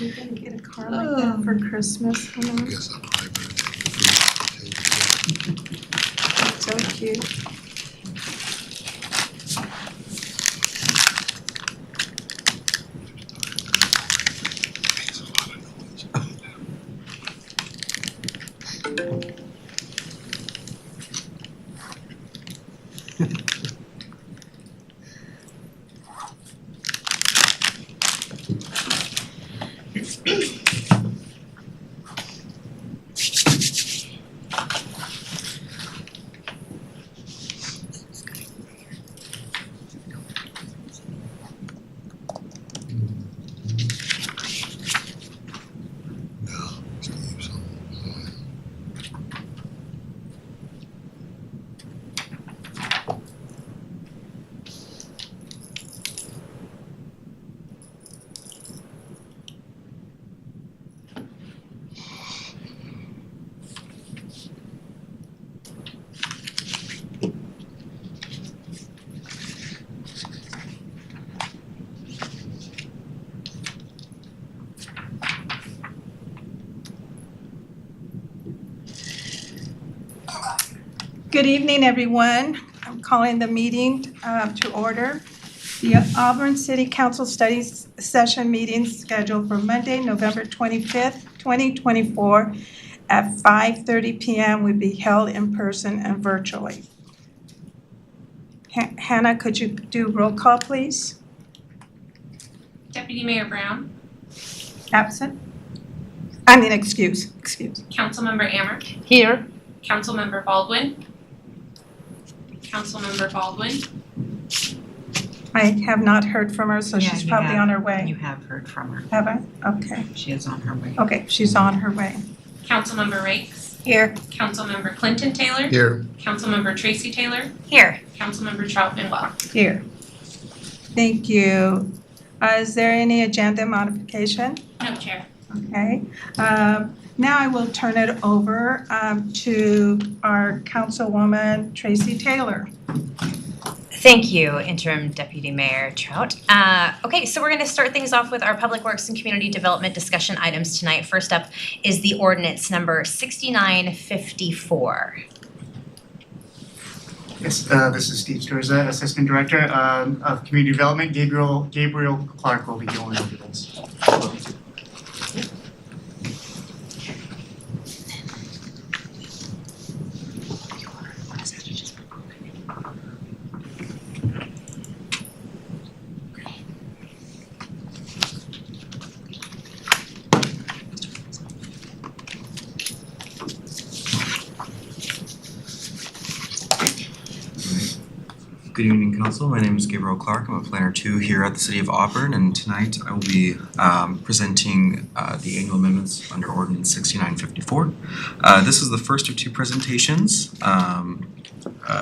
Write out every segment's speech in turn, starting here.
we gonna get a car like that for Christmas? Yes, I'll probably So cute. Good evening, everyone. I'm calling the meeting to order. The Auburn City Council Studies Session meeting scheduled for Monday, November 25th, 2024 at 5:30 p.m. will be held in person and virtually. Hannah, could you do roll call, please? Deputy Mayor Brown. Absent? Excuse. Councilmember Ammer. Here. Councilmember Baldwin. Councilmember Baldwin. I have not heard from her, so Yeah, she's you probably have. on her way. You have heard from her. Have I? Okay. She is on her way. Okay, she's on her way. Councilmember Rakes. Here. Councilmember Clinton Taylor. Here. Councilmember Tracy Taylor. Here. Councilmember Troutman Well. Here. Thank you. Is there any agenda modification? No, Chair. Okay. Now I will turn it over to our Councilwoman Tracy Taylor. Thank you, Interim Deputy Mayor Trout. Okay, so we're going to start things off with our Public Works and Community Development discussion items tonight. First up is the ordinance number 6954. Yes, this is Steve Sturza, Assistant Director of Community Development. Gabriel Clark will be going over this. Good evening, Council. My name is Gabriel Clark. I'm a Planner 2 here at the City of Auburn, and tonight I will be presenting the annual amendments under Ordinance 6954. This is the first of two presentations.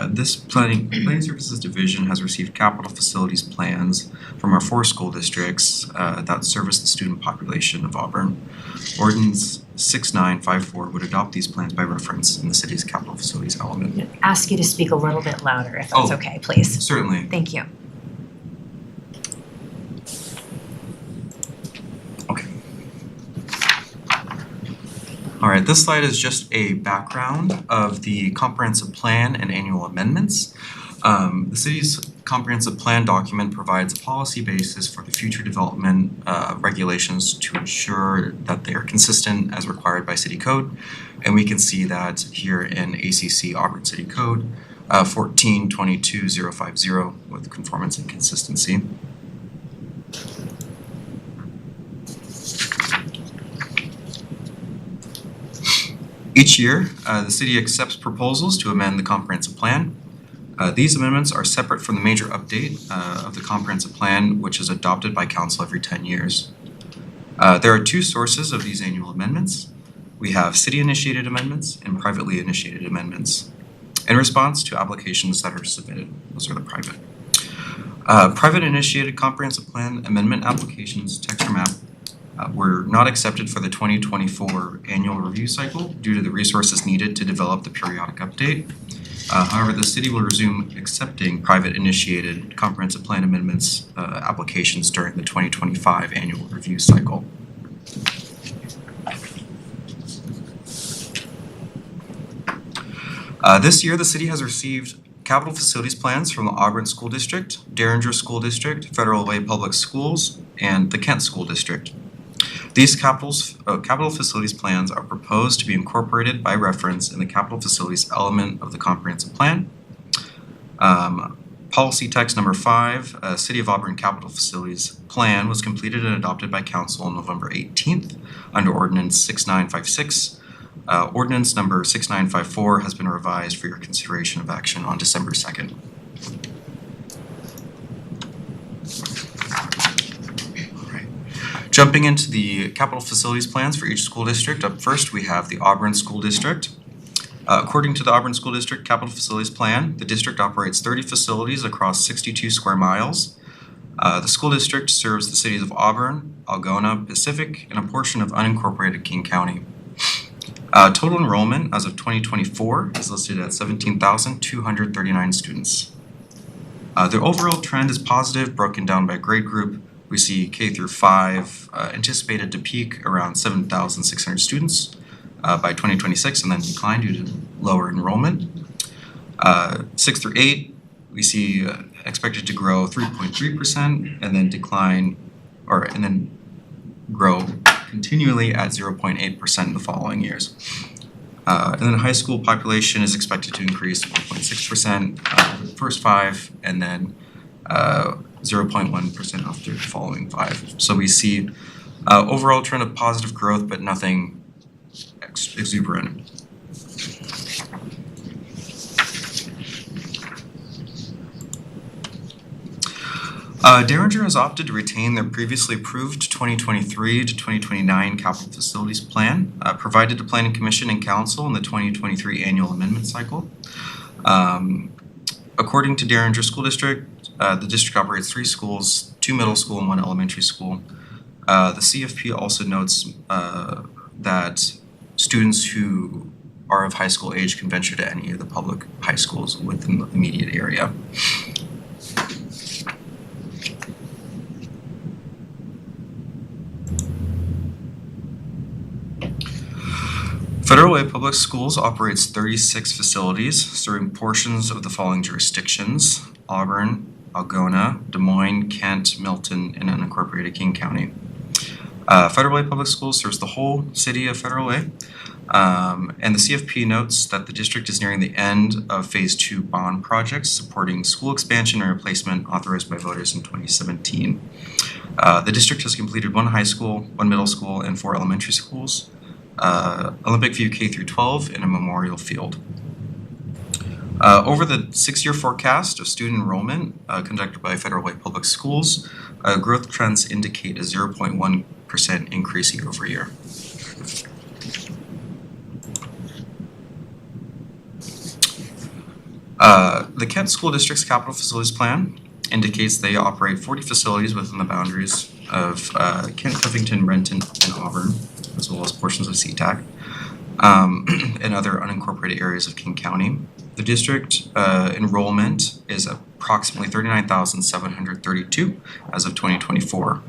This Planning Services Division has received capital facilities plans from our 4 school districts that service the student population of Auburn. Ordinance 6954 would adopt these plans by reference in the city's capital facilities element. Ask you to speak a little bit louder if that's okay, please. Certainly. Thank you. Okay. All right, this slide is just a background of the comprehensive plan and annual amendments. The city's comprehensive plan document provides a policy basis for the future development regulations to ensure that they are consistent as required by city code. And we can see that here in ACC Auburn City Code 1422050 with conformance and consistency. Each year, the city accepts proposals to amend the comprehensive plan. These amendments are separate from the major update of the comprehensive plan, which is adopted by council every 10 years. There are 2 sources of these annual amendments. We have city-initiated amendments and privately initiated amendments in response to applications that are submitted. Those are the private. Private initiated comprehensive plan amendment applications, text or map, were not accepted for the 2024 annual review cycle due to the resources needed to develop the periodic update. However, the city will resume accepting private initiated comprehensive plan amendments applications during the 2025 annual review cycle. This year, the city has received capital facilities plans from the Auburn School District, Derringer School District, Federal Way Public Schools, and the Kent School District. These capital facilities plans are proposed to be incorporated by reference in the capital facilities element of the comprehensive plan. Policy text number 5, City of Auburn Capital Facilities Plan was completed and adopted by council on November 18th under Ordinance 6956. Ordinance number 6954 has been revised for your consideration of action on December 2nd. All right. Jumping into the capital facilities plans for each school district, up first we have the Auburn School District. According to the Auburn School District Capital Facilities Plan, the district operates 30 facilities across 62 square miles. The school district serves the cities of Auburn, Algona, Pacific, and a portion of unincorporated King County. Total enrollment as of 2024 is listed at 17,239 students. The overall trend is positive, broken down by grade group. We see K through 5 anticipated to peak around 7,600 students by 2026 and then decline due to lower enrollment. 6 through 8, we see expected to grow 3.3% and then decline, and then grow continually at 0.8% in the following years. And then high school population is expected to increase 1.6% for the first 5 and then 0.1% after the following 5. So we see overall trend of positive growth, but nothing exuberant. Derringer has opted to retain their previously approved 2023 to 2029 capital facilities plan, provided to Planning Commission and Council in the 2023 annual amendment cycle. According to Derringer School District, the district operates 3 schools, 2 middle school and 1 elementary school. The CFP also notes that students who are of high school age can venture to any of the public high schools within the immediate area. Federal Way Public Schools operates 36 facilities serving portions of the following jurisdictions: Auburn, Algona, Des Moines, Kent, Milton, and unincorporated King County. Federal Way Public Schools serves the whole city of Federal Way, and the CFP notes that the district is nearing the end of Phase 2 bond projects supporting school expansion and replacement authorized by voters in 2017. The district has completed 1 high school, 1 middle school, and 4 elementary schools, Olympic View K through 12, and a memorial field. Over the 6-year forecast of student enrollment conducted by Federal Way Public Schools, growth trends indicate a 0.1% increase year over year. The Kent School District's capital facilities plan indicates they operate 40 facilities within the boundaries of Kent, Covington, Renton, and Auburn, as well as portions of SeaTac, and other unincorporated areas of King County. The district enrollment is approximately 39,732 as of 2024.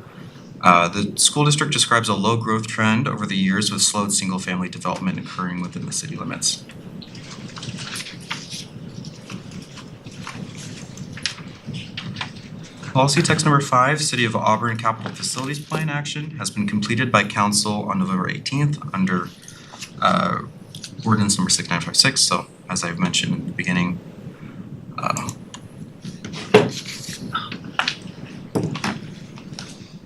The school district describes a low growth trend over the years with slowed single-family development occurring within the city limits. Policy text number 5, City of Auburn Capital Facilities Plan action has been completed by council on November 18th under ordinance number 6956. So as I've mentioned in the beginning,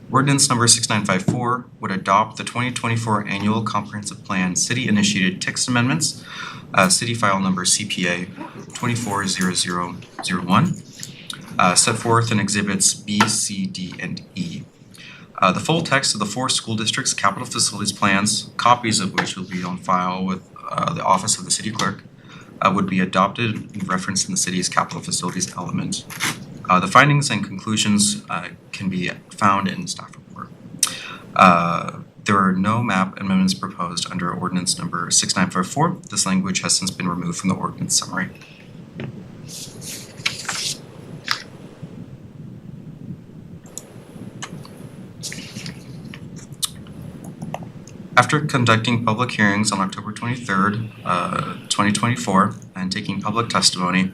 ordinance number 6954 would adopt the 2024 annual comprehensive plan city initiated text amendments, city file number CPA 240001. Set forth in exhibits B, C, D, and E. The full text of the 4 school districts' capital facilities plans, copies of which will be on file with the office of the city clerk, would be adopted and referenced in the city's capital facilities element. The findings and conclusions can be found in the staff report. There are no map amendments proposed under ordinance number 6954. This language has since been removed from the ordinance summary. After conducting public hearings on October 23rd, 2024, and taking public testimony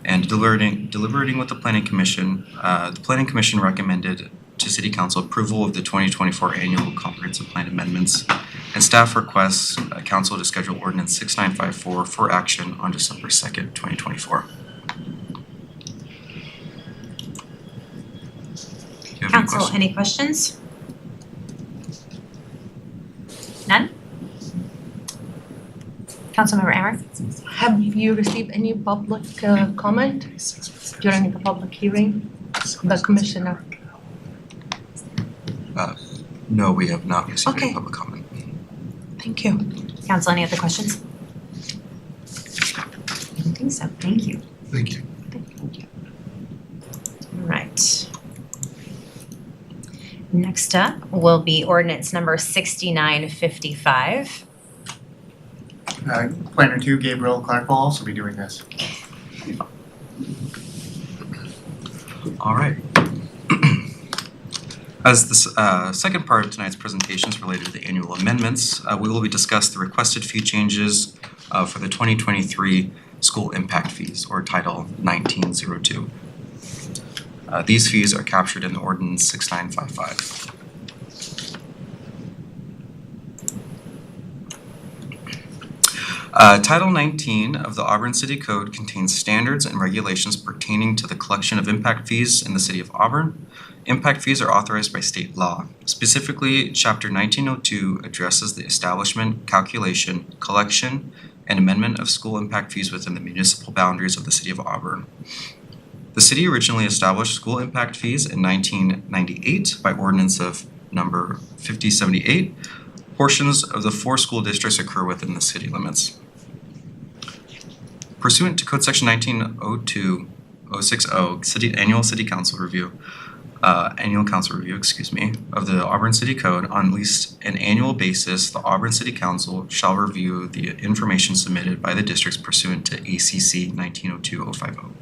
and deliberating with the Planning Commission recommended to City Council approval of the 2024 Annual Comprehensive Plan amendments, and staff requests Council to schedule Ordinance 6954 for action on December 2nd, 2024. Do you have any Council, questions? any questions? None? Councilmember Ammer? Have you received any public comment during the public hearing? The commissioner? No, we have not received any Okay. public comment. Thank you. Council, any other questions? I don't think so, thank you. Thank you. All right. Next up will be ordinance number 6955. Planner 2, Gabriel Clark will also be doing this. All right. As the second part of tonight's presentation is related to the annual amendments, we will be discussing the requested fee changes for the 2023 school impact fees, or Title 1902. These fees are captured in the Ordinance 6955. Title 19 of the Auburn City Code contains standards and regulations pertaining to the collection of impact fees in the city of Auburn. Impact fees are authorized by state law. Specifically, Chapter 1902 addresses the establishment, calculation, collection, and amendment of school impact fees within the municipal boundaries of the city of Auburn. The city originally established school impact fees in 1998 by ordinance of number 5078. Portions of the 4 school districts occur within the city limits. Pursuant to Code Section 1902-060, Annual Council Review of the Auburn City Code, on at least an annual basis, the Auburn City Council shall review the information submitted by the districts pursuant to ACC 1902-050.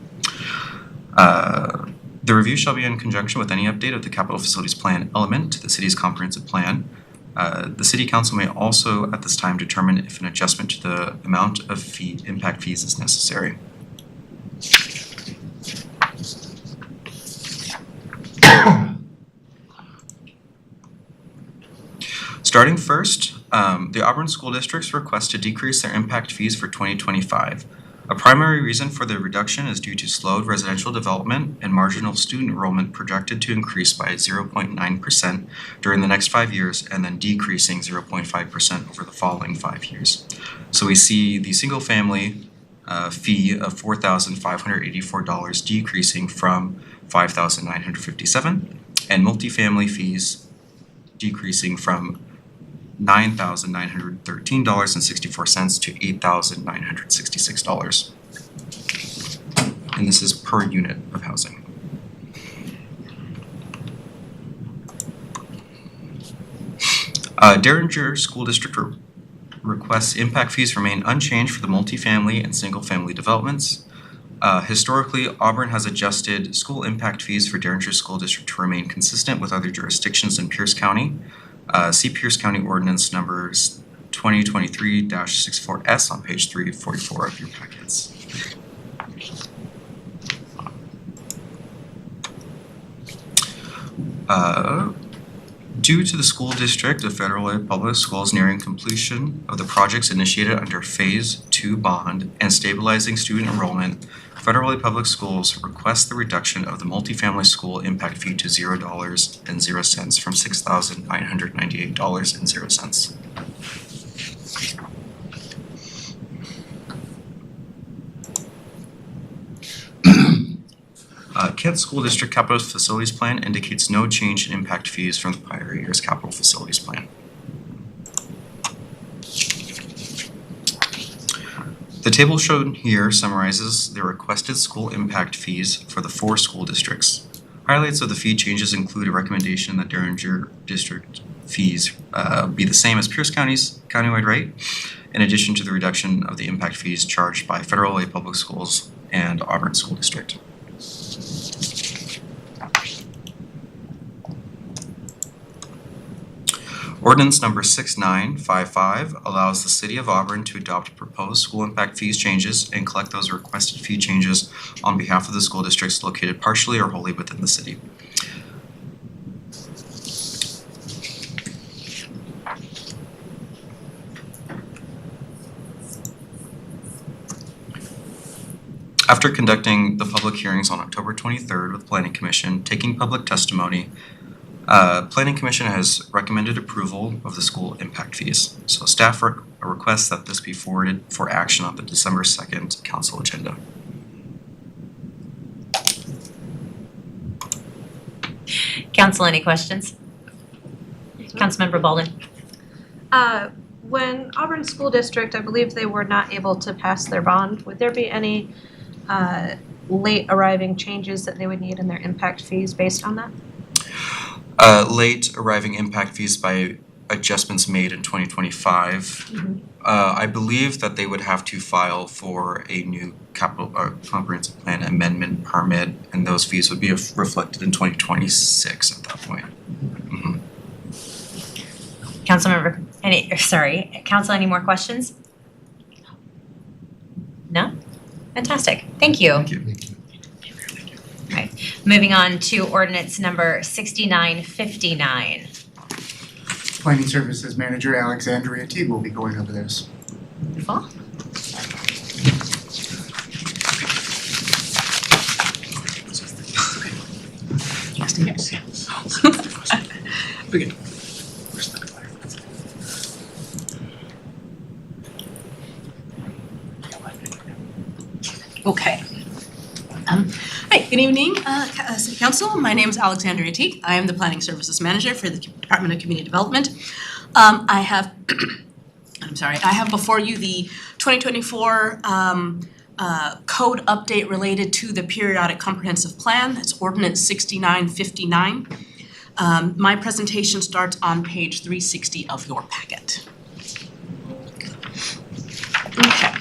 The review shall be in conjunction with any update of the capital facilities plan element to the city's comprehensive plan. The city council may also at this time determine if an adjustment to the amount of impact fees is necessary. Starting first, the Auburn school districts request to decrease their impact fees for 2025. A primary reason for the reduction is due to slowed residential development and marginal student enrollment projected to increase by 0.9% during the next 5 years and then decreasing 0.5% over the following 5 years. So we see the single family fee of $4,584 decreasing from $5,957, and multifamily fees decreasing from $9,913.64 to $8,966. And this is per unit of housing. Derringer School District requests impact fees remain unchanged for the multifamily and single-family developments. Historically, Auburn has adjusted school impact fees for Derringer School District to remain consistent with other jurisdictions in Pierce County. See Pierce County Ordinance numbers 2023-64S on page 344 of your packets. Due to the school district of Federal Way Public Schools nearing completion of the projects initiated under Phase 2 bond and stabilizing student enrollment, Federal Way Public Schools request the reduction of the multifamily school impact fee to $0.00 from $6,998.00. Kent School District Capital Facilities Plan indicates no change in impact fees from the prior year's capital facilities plan. The table shown here summarizes the requested school impact fees for the 4 school districts. Highlights of the fee changes include a recommendation that Derringer District fees be the same as Pierce County's countywide rate, in addition to the reduction of the impact fees charged by Federal Way Public Schools and Auburn School District. Ordinance number 6955 allows the City of Auburn to adopt proposed school impact fees changes and collect those requested fee changes on behalf of the school districts located partially or wholly within the city. After conducting the public hearings on October 23rd with Planning Commission, taking public testimony, Planning Commission has recommended approval of the school impact fees. So staff requests that this be forwarded for action on the December 2nd council agenda. Council, any questions? Councilmember Baldwin. When Auburn School District, I believe they were not able to pass their bond, would there be any late arriving changes that they would need in their impact fees based on that? Late arriving impact fees by adjustments made in 2025. I believe that they would have to file for a new comprehensive plan amendment permit, and those fees would be reflected in 2026 at that point. Councilmember, Council, any more questions? No? Fantastic, thank you. Thank you. Moving on to ordinance number 6959. Planning Services Manager Alexandria Teague will be going over this. Wonderful. Okay. Hi, good evening, City Council. My name is Alexandria Teague. I am the Planning Services Manager for the Department of Community Development. I have before you the 2024 code update related to the periodic comprehensive plan. It's Ordinance 6959. My presentation starts on page 360 of your packet. Okay.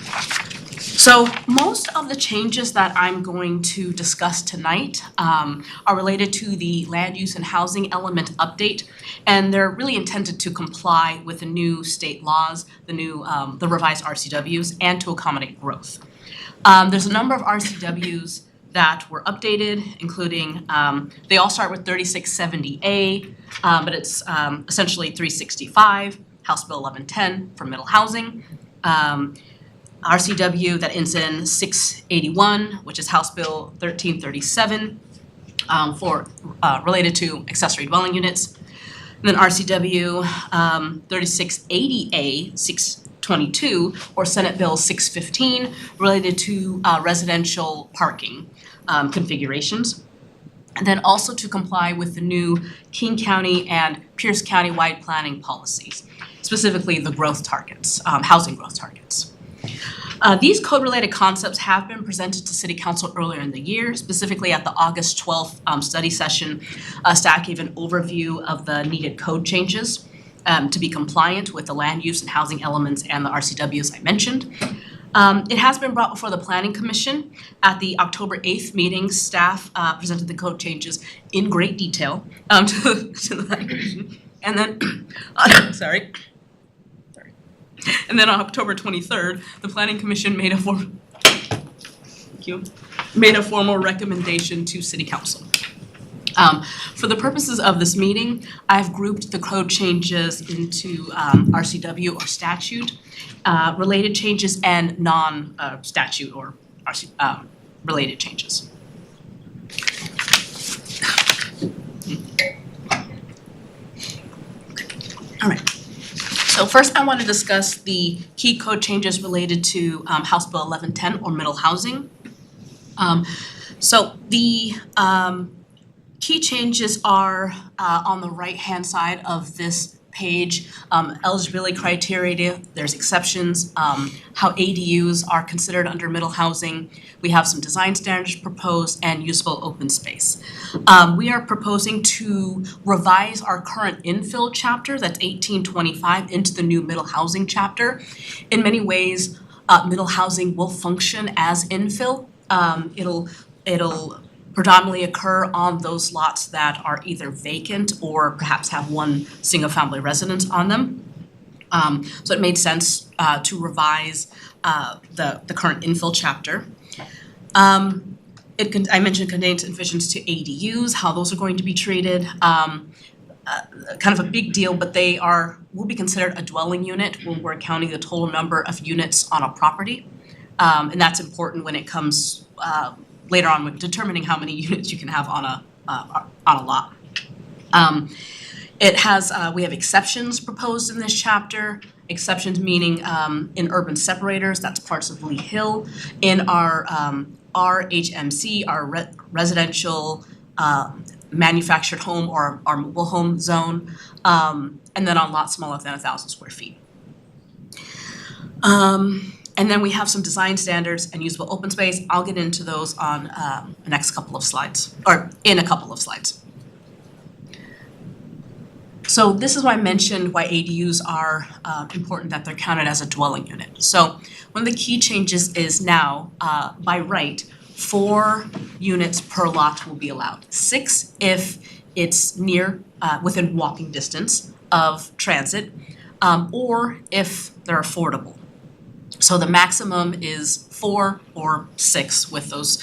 So most of the changes that I'm going to discuss tonight are related to the land use and housing element update, and they're really intended to comply with the new state laws, the revised RCWs, and to accommodate growth. There's a number of RCWs that were updated, including they all start with 3670A, but it's essentially 365, House Bill 1110 for middle housing. RCW that ends in 681, which is House Bill 1337 for related to accessory dwelling units. And then RCW 3680A 622 or Senate Bill 615 related to residential parking configurations. And then also to comply with the new King County and Pierce County wide planning policies, specifically the growth targets, housing growth targets. These code-related concepts have been presented to City Council earlier in the year, specifically at the August 12th study session. Staff gave an overview of the needed code changes to be compliant with the land use and housing elements and the RCWs I mentioned. It has been brought before the Planning Commission. At the October 8th meeting, staff presented the code changes in great detail to the Planning Commission. And then, And then on October 23rd, the Planning Commission made a formal recommendation to City Council. For the purposes of this meeting, I've grouped the code changes into RCW or statute, related changes, and non-statute or related changes. All right. So first I want to discuss the key code changes related to House Bill 1110 or middle housing. So the key changes are on the right-hand side of this page. Eligibility criteria, there's exceptions, how ADUs are considered under middle housing. We have some design standards proposed and usable open space. We are proposing to revise our current infill chapter, that's 1825, into the new middle housing chapter. In many ways, middle housing will function as infill. It'll predominantly occur on those lots that are either vacant or perhaps have one single-family residence on them. So it made sense to revise the current infill chapter. I mentioned contains revisions to ADUs, how those are going to be treated. Kind of a big deal, but they will be considered a dwelling unit when we're counting the total number of units on a property. And that's important when it comes later on with determining how many units you can have on a lot. We have exceptions proposed in this chapter. Exceptions meaning in urban separators, that's parts of Lee Hill. In our RHMC, our residential manufactured home or our mobile home zone, and then on lots smaller than 1,000 square feet. And then we have some design standards and usable open space. I'll get into those on the next couple of slides, or in a couple of slides. So this is why I mentioned why ADUs are important, that they're counted as a dwelling unit. So one of the key changes is now, by right, 4 units per lot will be allowed. 6 if it's near, within walking distance of transit, or if they're affordable. So the maximum is 4 or 6 with those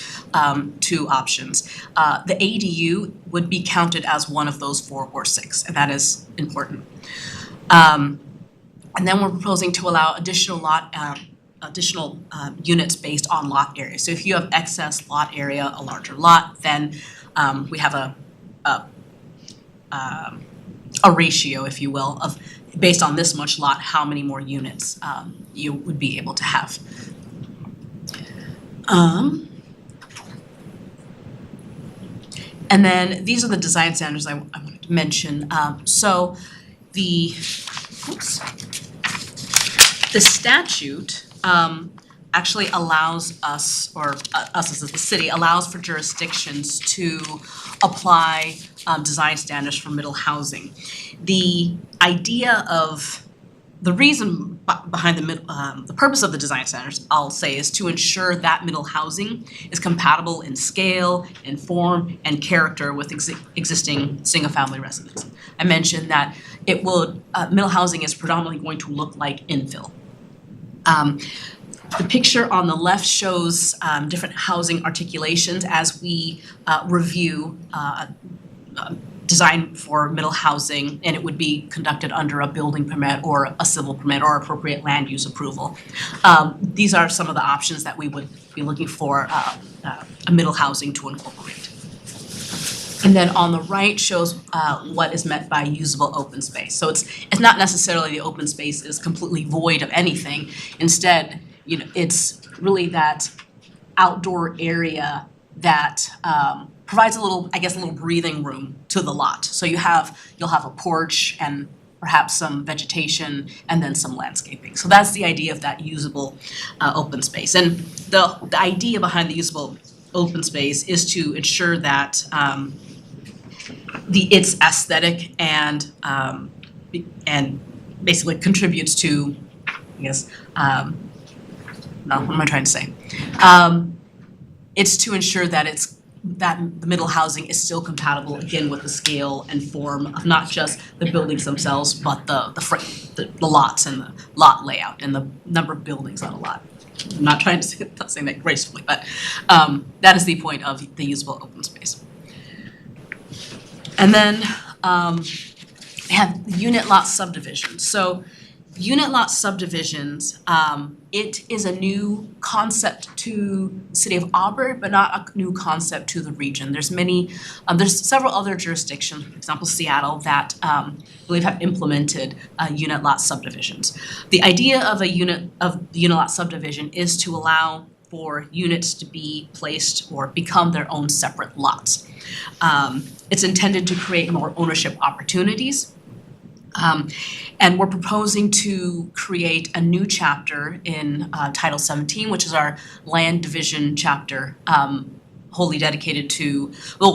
2 options. The ADU would be counted as one of those 4 or 6, and that is important. And then we're proposing to allow additional units based on lot area. So if you have excess lot area, a larger lot, then we have a ratio, if you will, of based on this much lot, how many more units you would be able to have. And then these are the design standards I wanted to mention. So the statute actually allows us, or us as the city, allows for jurisdictions to apply design standards for middle housing. The idea of the reason behind the purpose of the design standards, I'll say, is to ensure that middle housing is compatible in scale, in form, and character with existing single-family residents. I mentioned that it will middle housing is predominantly going to look like infill. The picture on the left shows different housing articulations as we review design for middle housing, and it would be conducted under a building permit or a civil permit or appropriate land use approval. These are some of the options that we would be looking for a middle housing to incorporate. And then on the right shows what is meant by usable open space. So it's not necessarily the open space is completely void of anything. Instead, it's really that outdoor area that provides a little breathing room to the lot. So you'll have a porch and perhaps some vegetation and then some landscaping. So that's the idea of that usable open space. And the idea behind the usable open space is to ensure that it's aesthetic and basically contributes to, what am I trying to say? It's to ensure that the middle housing is still compatible, again, with the scale and form of not just the buildings themselves, but the lots and the lot layout and the number of buildings on a lot. I'm not trying to say that gracefully, but that is the point of the usable open space. And then we have unit lot subdivisions. So unit lot subdivisions, it is a new concept to the city of Auburn, but not a new concept to the region. There's several other jurisdictions, for example, Seattle, that I believe have implemented unit lot subdivisions. The idea of the unit lot subdivision is to allow for units to be placed or become their own separate lots. It's intended to create more ownership opportunities. And we're proposing to create a new chapter in Title 17, which is our land division chapter, wholly dedicated to,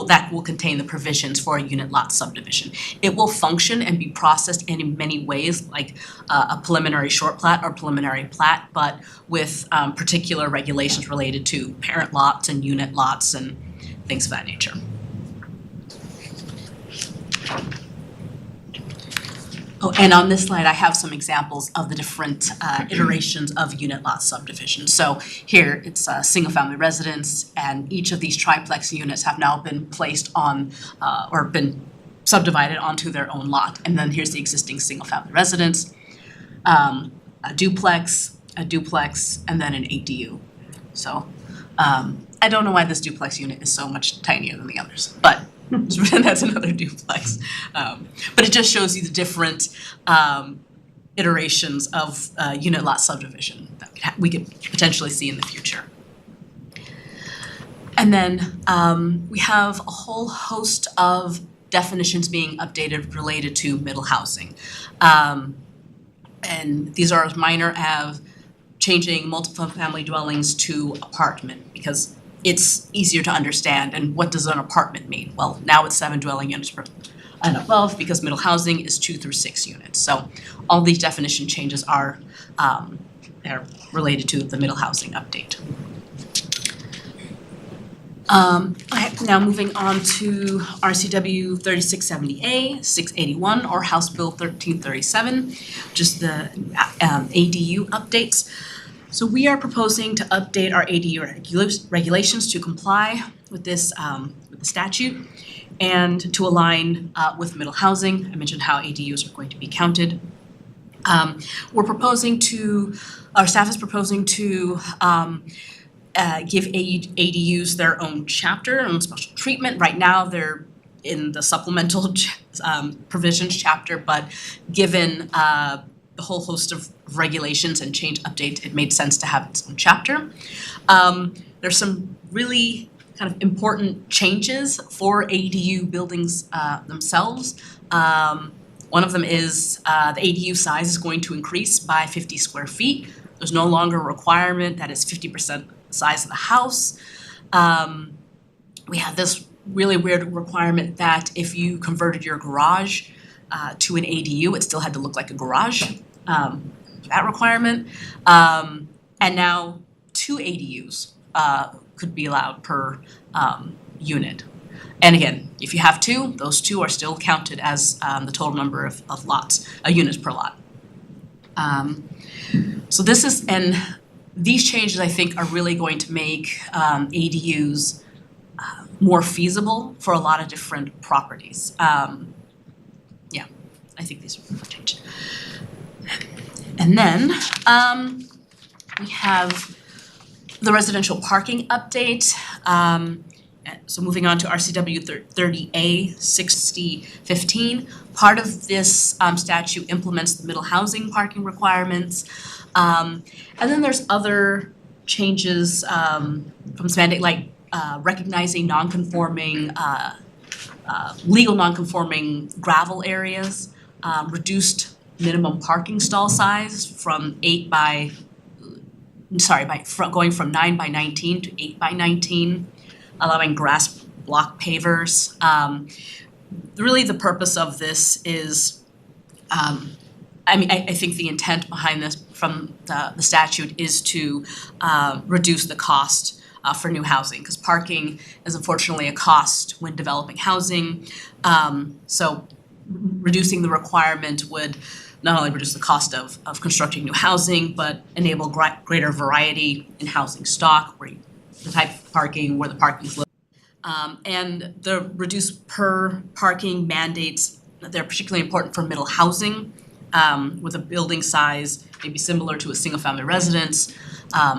that will contain the provisions for a unit lot subdivision. It will function and be processed in many ways, like a preliminary short plat or preliminary plat, but with particular regulations related to parent lots and unit lots and things of that nature. Oh, and on this slide, I have some examples of the different iterations of unit lot subdivision. So here, it's a single-family residence, and each of these triplex units have now been placed on, or been subdivided onto their own lot. And then here's the existing single-family residence, a duplex, and then an ADU. So I don't know why this duplex unit is so much tinier than the others, but that's another duplex. But it just shows you the different iterations of unit lot subdivision that we could potentially see in the future. And then we have a whole host of definitions being updated related to middle housing. And these are as minor as changing multiple family dwellings to apartment, because it's easier to understand. And what does an apartment mean? Well, now it's 7 dwelling units per and above, because middle housing is 2 through 6 units. So all these definition changes are related to the middle housing update. Now moving on to RCW 3670A, 681, or House Bill 1337, just the ADU updates. So we are proposing to update our ADU regulations to comply with this with the statute and to align with middle housing. I mentioned how ADUs are going to be counted. Our staff is proposing to give ADUs their own chapter and special treatment. Right now, they're in the supplemental provisions chapter, but given the whole host of regulations and change updates, it made sense to have its own chapter. There's some really kind of important changes for ADU buildings themselves. One of them is the ADU size is going to increase by 50 square feet. There's no longer a requirement that it's 50% the size of the house. We have this really weird requirement that if you converted your garage to an ADU, it still had to look like a garage, that requirement. And now 2 ADUs could be allowed per unit. And again, if you have 2, those 2 are still counted as the total number of lots, units per lot. So this is, and these changes I think are really going to make ADUs more feasible for a lot of different properties. Yeah, I think these are changed. And then we have the residential parking update. So moving on to RCW 30A 6015, part of this statute implements the middle housing parking requirements. And then there's other changes from mandate, like recognizing non-conforming, legal non-conforming gravel areas, reduced minimum parking stall size from going from 9 by 19 to 8 by 19, allowing grass block pavers. Really the purpose of this is, I think the intent behind this from the statute is to reduce the cost for new housing, because parking is unfortunately a cost when developing housing. So reducing the requirement would not only reduce the cost of constructing new housing, but enable greater variety in housing stock, where the type of parking, where the parking is located. And the reduced per parking mandates, they're particularly important for middle housing, with a building size maybe similar to a single family residence.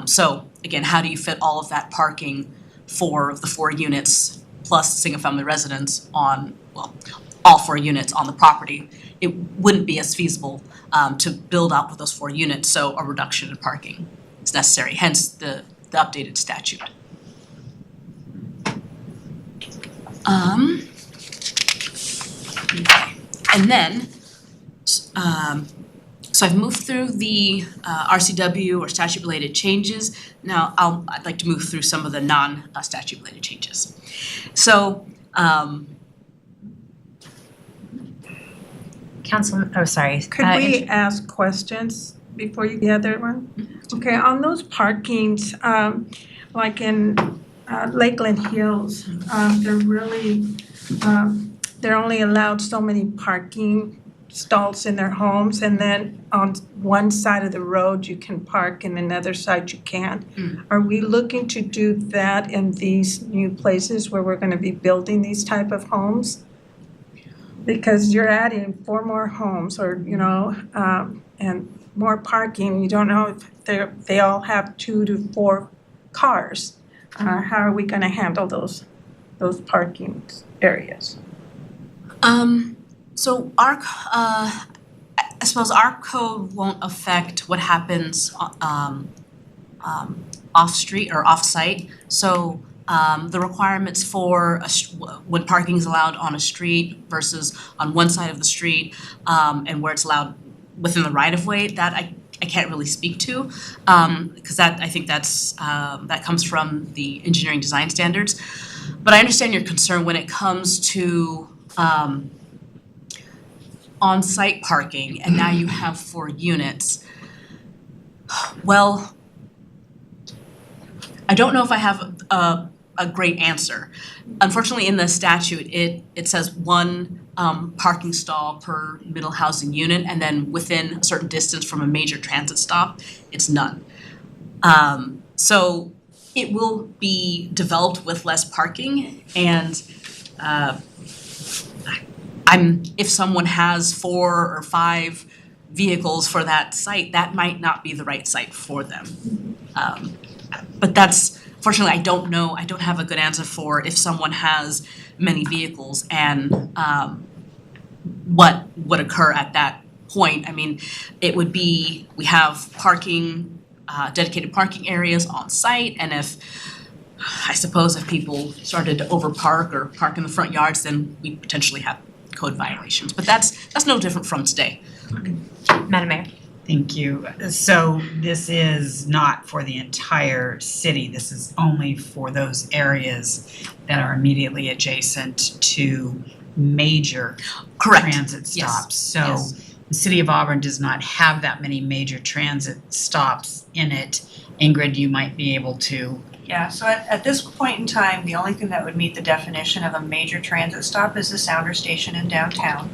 So again, how do you fit all of that parking for the 4 units plus single family residence on, well, all 4 units on the property? It wouldn't be as feasible to build out with those 4 units, so a reduction in parking is necessary, hence the updated statute. Okay. And then, so I've moved through the RCW or statute-related changes. Now I'd like to move through some of the non-statute-related changes. So, Could we ask questions before you the other one? Okay, on those parkings, like in Lakeland Hills, they're only allowed so many parking stalls in their homes, and then on one side of the road you can park and another side you can't. Are we looking to do that in these new places where we're gonna be building these type of homes? Because you're adding 4 more homes or, and more parking, you don't know if they all have 2 to 4 cars. How are we gonna handle those parking areas? So I suppose our code won't affect what happens off-street or off-site. So the requirements for when parking is allowed on a street versus on one side of the street, and where it's allowed within the right-of-way, that I can't really speak to, because I think that comes from the engineering design standards. But I understand your concern when it comes to on-site parking, and now you have 4 units. Well, I don't know if I have a great answer. Unfortunately, in the statute, it says 1 parking stall per middle housing unit, and then within a certain distance from a major transit stop, it's none. So it will be developed with less parking, and if someone has 4 or 5 vehicles for that site, that might not be the right site for them. But fortunately, I don't know, I don't have a good answer for if someone has many vehicles and what would occur at that point. I mean, it would be, we have parking, dedicated parking areas on site, and if people started to overpark or park in the front yards, then we potentially have code violations. But that's no different from today. Madam Mayor. Thank you. So this is not for the entire city. This is only for those areas that are immediately adjacent to major Correct. transit Yes. stops. So Yes. the city of Auburn does not have that many major transit stops in it. Ingrid, you might be able to. Yeah, so at this point in time, the only thing that would meet the definition of a major transit stop is the Sounder Station in downtown.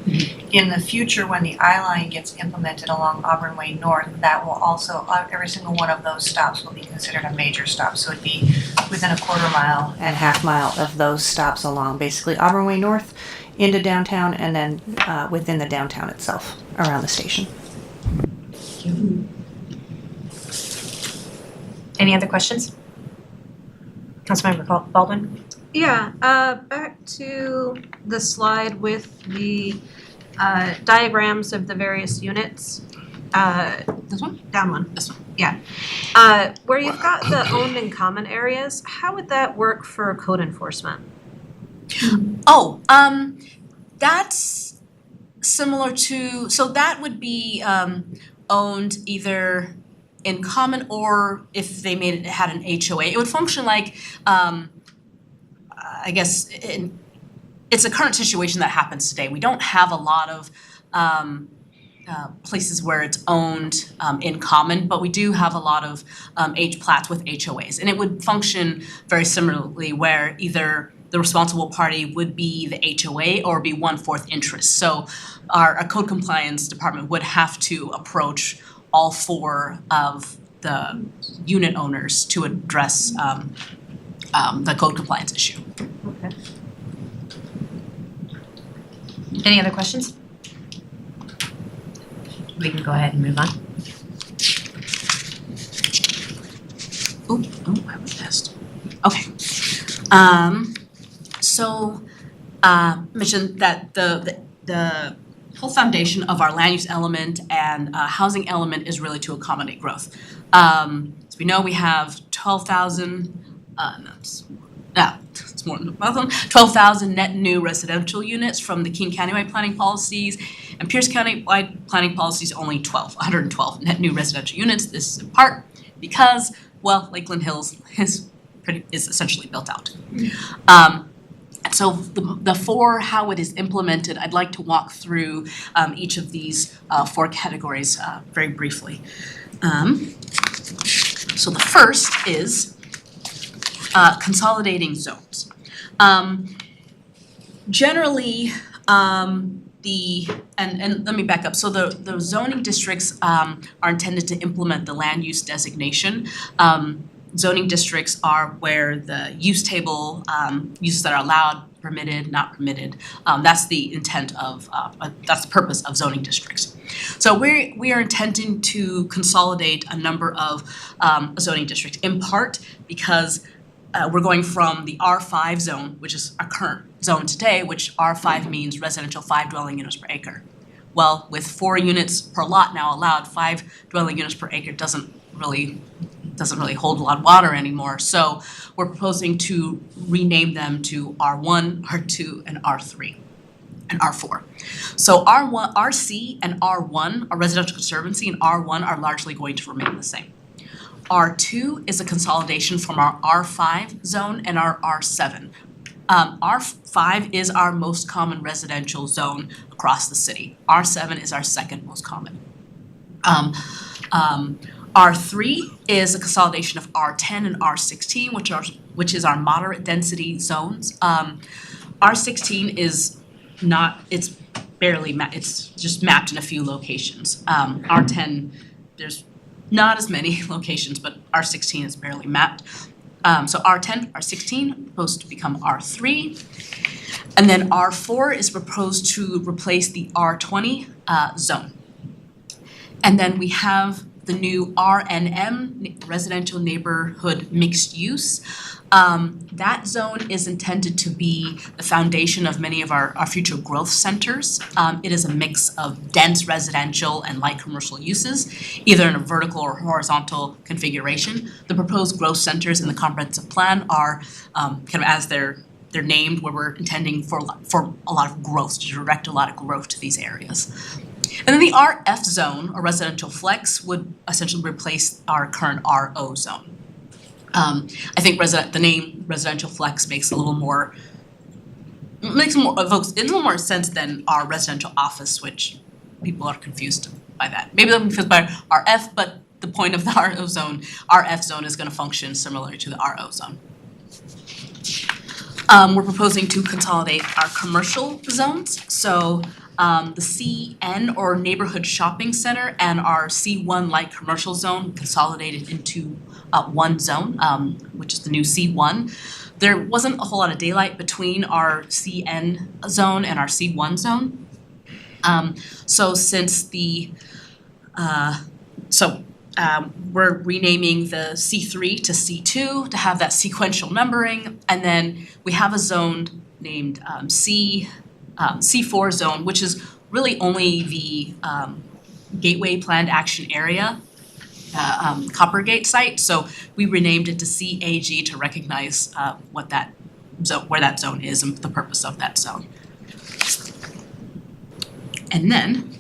In the future, when the I-Line gets implemented along Auburn Way North, that will also, every single one of those stops will be considered a major stop. So it'd be within a quarter mile and half mile of those stops along basically Auburn Way North into downtown, and then within the downtown itself around the station. Any other questions? Councilmember Baldwin? Yeah, back to the slide with the diagrams of the various units. This one? Down one. This one. Yeah. Where you've got the owned and common areas, how would that work for code enforcement? Oh, that's similar to, so that would be owned either in common, or if they had an HOA, it would function like, I guess, it's a current situation that happens today. We don't have a lot of places where it's owned in common, but we do have a lot of plats with HOAs, and it would function very similarly where either the responsible party would be the HOA or be 1/4 interest. So our code compliance department would have to approach all 4 of the unit owners to address the code compliance issue. Okay. Any other questions? We can go ahead and move on. I was missed. Okay. So mentioned that the whole foundation of our land use element and housing element is really to accommodate growth. As we know, we have 12,000 it's more than 12,000 net new residential units from the King County-wide planning policies, and Pierce County-wide planning policies only 112 net new residential units. This is in part because, well, Lakeland Hills is essentially built out. So the 4, how it is implemented, I'd like to walk through each of these 4 categories very briefly. So the first is consolidating zones. Generally, and let me back up. So the zoning districts are intended to implement the land use designation. Zoning districts are where the use table, uses that are allowed, permitted, not permitted. That's the intent of, that's the purpose of zoning districts. So we are intending to consolidate a number of zoning districts, in part because we're going from the R5 zone, which is our current zone today, which R5 means residential 5 dwelling units per acre. Well, with 4 units per lot now allowed, 5 dwelling units per acre doesn't really hold a lot of water anymore. So we're proposing to rename them to R1, R2, and R3, and R4. So R1, RC and R1 are residential conservancy, and R1 are largely going to remain the same. R2 is a consolidation from our R5 zone and our R7. R5 is our most common residential zone across the city. R7 is our second most common. R3 is a consolidation of R10 and R16, which is our moderate density zones. R16 is not, it's barely it's just mapped in a few locations. R10, there's not as many locations, but R16 is barely mapped. So R10, R16 proposed to become R3. And then R4 is proposed to replace the R20 zone. And then we have the new RNM, Residential Neighborhood Mixed Use. That zone is intended to be the foundation of many of our future growth centers. It is a mix of dense residential and light commercial uses, either in a vertical or horizontal configuration. The proposed growth centers in the comprehensive plan are kind of as they're named, where we're intending for a lot of growth, to direct a lot of growth to these areas. And then the RF zone, or residential flex, would essentially replace our current RO zone. I think the name residential flex evokes a little more sense than our residential office, which people are confused by that. Maybe they're confused by RF, but the point of the RF zone is going to function similar to the RO zone. We're proposing to consolidate our commercial zones. So the CN, or neighborhood shopping center, and our C1 light commercial zone consolidated into one zone, which is the new C1. There wasn't a whole lot of daylight between our CN zone and our C1 zone. So since we're renaming the C3 to C2 to have that sequential numbering, and then we have a zone named C4 zone, which is really only the Gateway Planned Action Area, Coppergate site. So we renamed it to CAG to recognize where that zone is and the purpose of that zone. And then,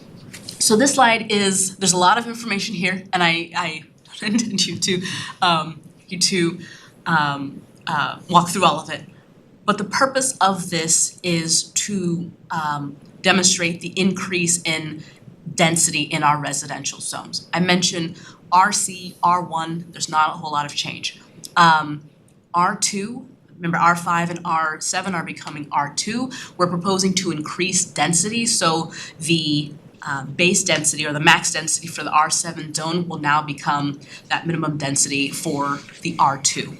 so this slide there's a lot of information here, and I intend you to walk through all of it. But the purpose of this is to demonstrate the increase in density in our residential zones. I mentioned RC, R1, there's not a whole lot of change. R2, remember R5 and R7 are becoming R2. We're proposing to increase density, so the base density or the max density for the R7 zone will now become that minimum density for the R2.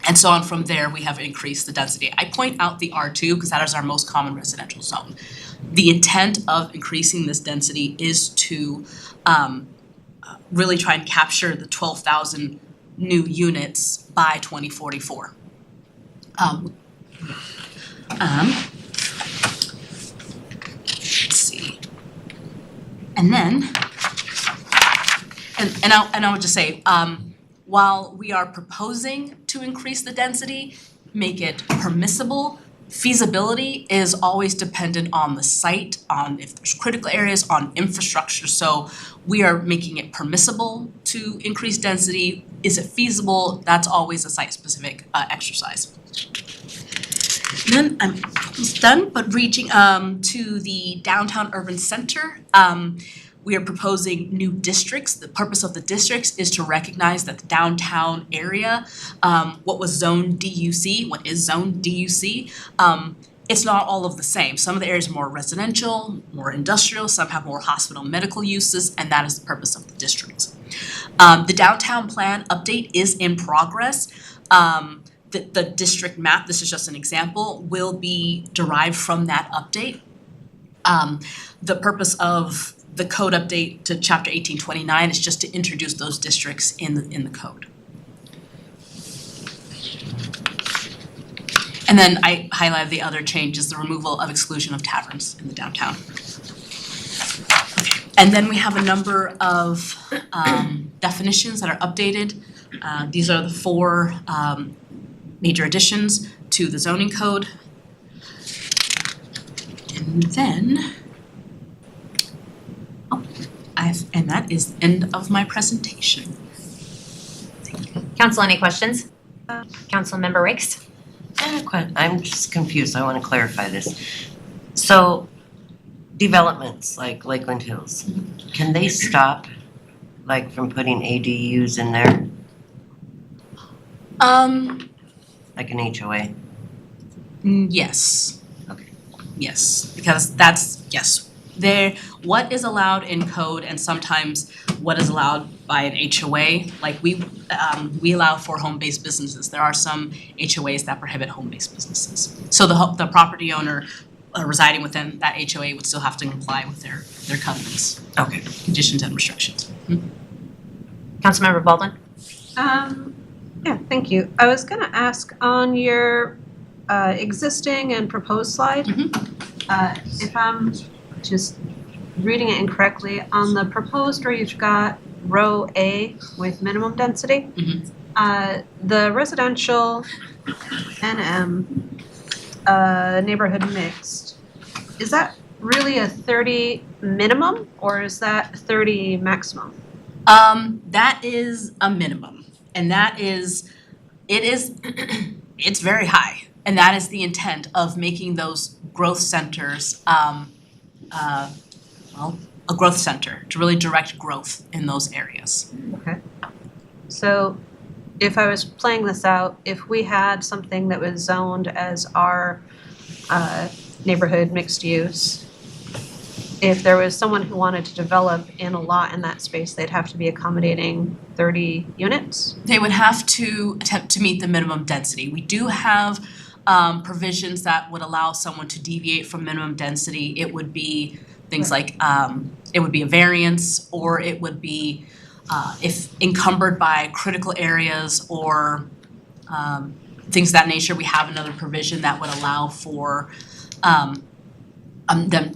And so on from there, we have increased the density. I point out the R2 because that is our most common residential zone. The intent of increasing this density is to really try and capture the 12,000 new units by 2044. Let's see. And then, and I would just say, while we are proposing to increase the density, make it permissible, feasibility is always dependent on the site, on if there's critical areas, on infrastructure. So we are making it permissible to increase density. Is it feasible? That's always a site-specific exercise. Then I'm almost done, but reaching to the downtown urban center. We are proposing new districts. The purpose of the districts is to recognize that the downtown area, what was zone DUC, what is zone DUC, it's not all of the same. Some of the areas are more residential, more industrial, some have more hospital medical uses, and that is the purpose of the districts. The downtown plan update is in progress. The district map, this is just an example, will be derived from that update. The purpose of the code update to chapter 1829 is just to introduce those districts in the code. And then I highlighted the other changes, the removal of exclusion of taverns in the downtown. And then we have a number of definitions that are updated. These are the 4 major additions to the zoning code. And then, and that is the end of my presentation. Council, any questions? Councilmember Rakes? I'm just confused, I wanna clarify this. So, developments like Lakeland Hills, can they stop, like, from putting ADUs in there, like an HOA? Yes. Okay. Yes, because that's, yes. What is allowed in code and sometimes what is allowed by an HOA, like we allow for home-based businesses. There are some HOAs that prohibit home-based businesses. So the property owner residing within that HOA would still have to comply with their covenants. Okay. Conditions and restrictions. Councilmember Baldwin? Yeah, thank you. I was gonna ask on your existing and proposed slide, if I'm just reading it incorrectly, on the proposed where you've got row A with minimum density, the residential NM neighborhood mixed, is that really a 30 minimum or is that 30 maximum? That is a minimum, and it's very high, and that is the intent of making those growth centers, a growth center to really direct growth in those areas. Okay. So if I was playing this out, if we had something that was zoned as our neighborhood mixed use, if there was someone who wanted to develop in a lot in that space, they'd have to be accommodating 30 units? They would have to attempt to meet the minimum density. We do have provisions that would allow someone to deviate from minimum density. It would be things like, it would be a variance, or it would be if encumbered by critical areas or things of that nature. We have another provision that would allow for them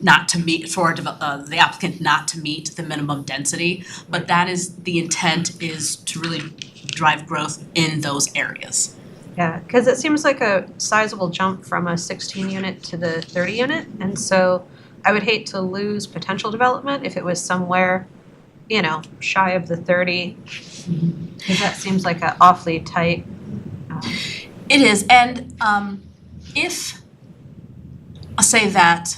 not to meet, for the applicant not to meet the minimum density, but that is, the intent is to really drive growth in those areas. Yeah, because it seems like a sizable jump from a 16 unit to the 30 unit, and so I would hate to lose potential development if it was somewhere, shy of the 30, because that seems like an awfully tight. It is, and if, I'll say that,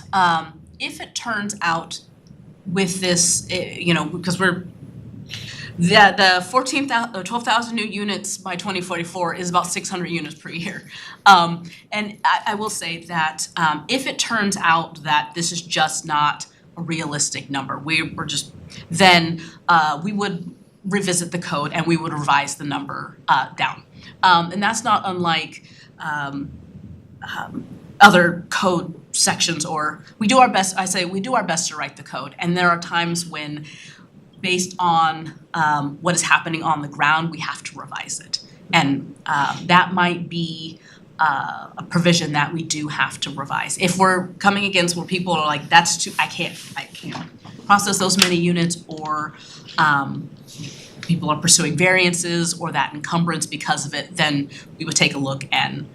if it turns out with this, because the 12,000 new units by 2044 is about 600 units per year. And I will say that if it turns out that this is just not a realistic number, then we would revisit the code and we would revise the number down. And that's not unlike other code sections, or we do our best to write the code. And there are times when, based on what is happening on the ground, we have to revise it. And that might be a provision that we do have to revise. If we're coming against where people are like, that's too, I can't process those many units, or people are pursuing variances or that encumbrance because of it, then we would take a look and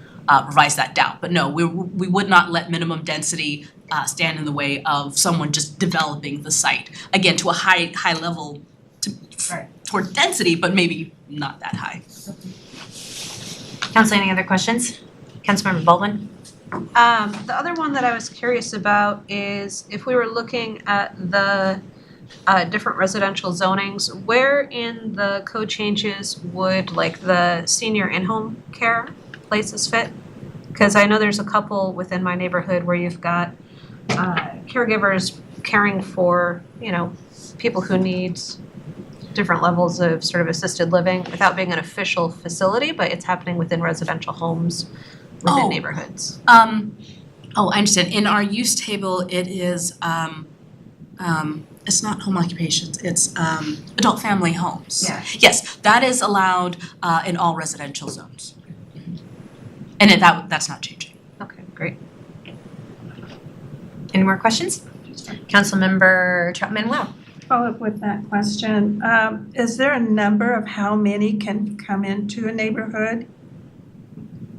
revise that down. But no, we would not let minimum density stand in the way of someone just developing the site. Again, to a high level toward density, but maybe not that high. Council, any other questions? Councilmember Baldwin? The other one that I was curious about is if we were looking at the different residential zonings, where in the code changes would like the senior in-home care places fit? Because I know there's a couple within my neighborhood where you've got caregivers caring for, you know, people who need different levels of sort of assisted living without being an official facility, but it's happening within residential homes within Oh. neighborhoods. I understand. In our use table, it is, it's not home occupations, it's, adult family homes. Yeah. Yes, that is allowed, in all residential zones. And that's not changing. Okay, great. Any more questions? Councilmember Troutman Well. Follow up with that question. Is there a number of how many can come into a neighborhood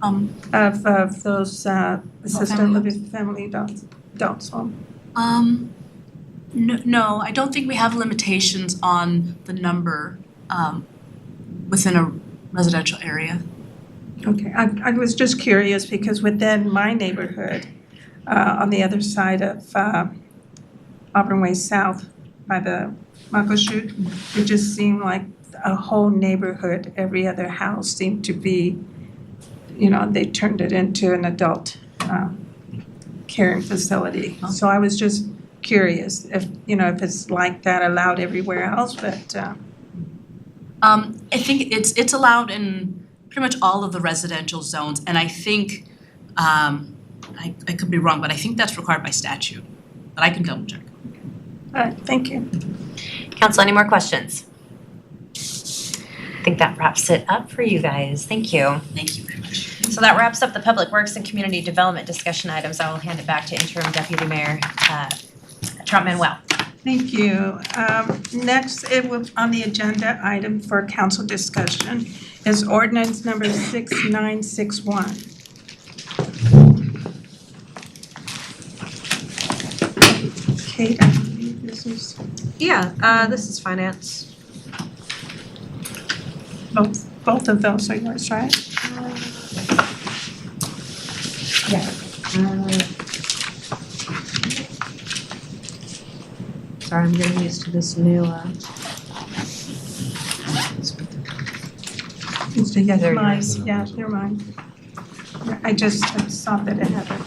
of those assisted family living family adults home? No, I don't think we have limitations on the number, within a residential area. Okay, I was just curious because within my neighborhood, on the other side of Auburn Way South by the Mako Chute, it just seemed like a whole neighborhood, every other house seemed to be, you know, they turned it into an adult caring facility. So I was just curious if, you know, if it's like that allowed everywhere else, but I think it's allowed in pretty much all of the residential zones, and I think, I could be wrong, but I think that's required by statute, but I can double check. thank you. Council, any more questions? I think that wraps it up for you guys. Thank you. Thank you very much. So that wraps up the Public Works and Community Development discussion items. I will hand it back to Interim Deputy Mayor Troutman Well. Thank you. Next, it was on the agenda item for council discussion is ordinance number 6961. Kate, I believe this is Yeah, this is finance. both of those are yours, right? Sorry, I'm getting used to this new, Yeah, They're mine, yours. yeah, they're mine. I just saw that it had it.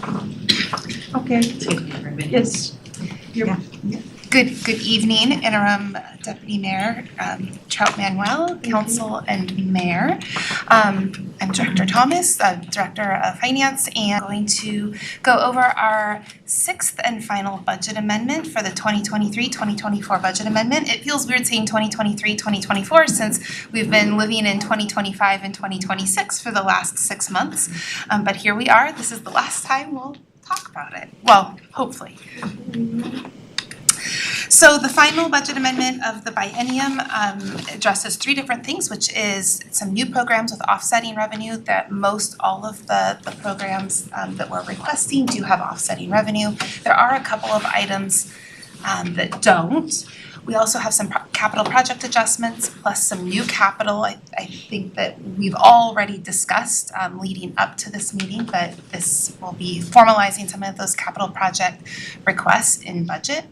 Okay, it's, you're, Good evening, Interim Deputy Mayor Troutman Well, Council and Mayor. I'm Director Thomas, Director of Finance, and I'm going to go over our sixth and final budget amendment for the 2023-2024 budget amendment. It feels weird saying 2023-2024 since we've been living in 2025 and 2026 for the last 6 months. But here we are. This is the last time we'll talk about it. Well, hopefully. So the final budget amendment of the biennium addresses 3 different things, which is some new programs with offsetting revenue that most all of the programs that we're requesting do have offsetting revenue. There are a couple of items that don't. We also have some capital project adjustments plus some new capital I think that we've already discussed leading up to this meeting, but this will be formalizing some of those capital project requests in budget.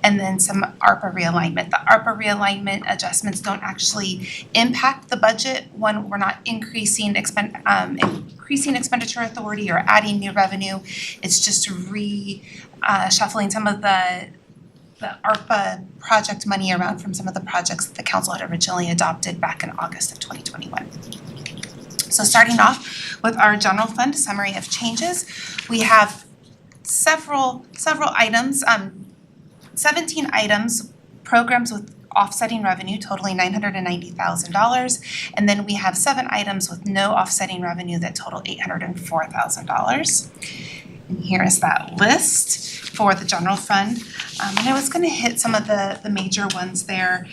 And then some ARPA realignment. The ARPA realignment adjustments don't actually impact the budget. One, we're not increasing expenditure authority or adding new revenue. It's just shuffling some of the ARPA project money around from some of the projects that the council had originally adopted back in August of 2021. So starting off with our general fund summary of changes, we have several items, 17 items, programs with offsetting revenue totaling $990,000, and then we have 7 items with no offsetting revenue that total $804,000. And here is that list for the general fund. And I was gonna hit some of the major ones there.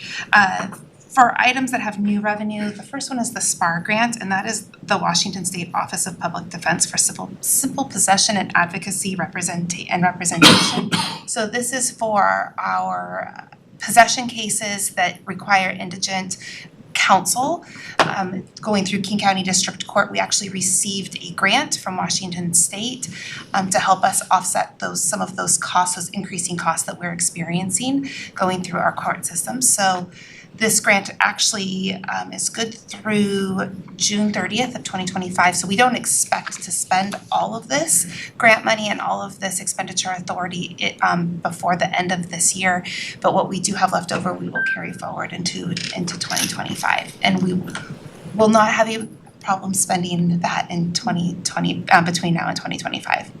For items that have new revenue, the first one is the SPAR grant, and that is the Washington State Office of Public Defense for Simple Possession and Advocacy Representation. So this is for our possession cases that require indigent council, going through King County District Court, we actually received a grant from Washington State to help us offset some of those costs, those increasing costs that we're experiencing going through our court system. So this grant actually is good through June 30th of 2025. So we don't expect to spend all of this grant money and all of this expenditure authority before the end of this year. But what we do have left over, we will carry forward into 2025. And we will not have a problem spending that in 2020, between now and 2025.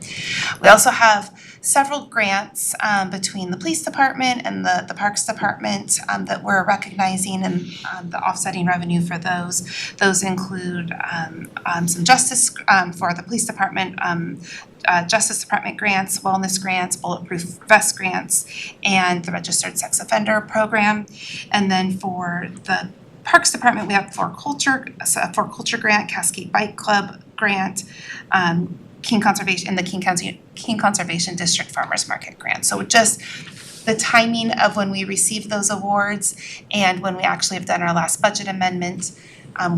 We also have several grants between the police department and the parks department that we're recognizing, and the offsetting revenue for those. Those include some justice for the police department, Justice Department grants, wellness grants, bulletproof vest grants, and the registered sex offender program. And then for the Parks Department, we have for culture grant, Cascade Bike Club grant, King Conservation, and the King Conservation District Farmers Market grant. So just the timing of when we receive those awards and when we actually have done our last budget amendment,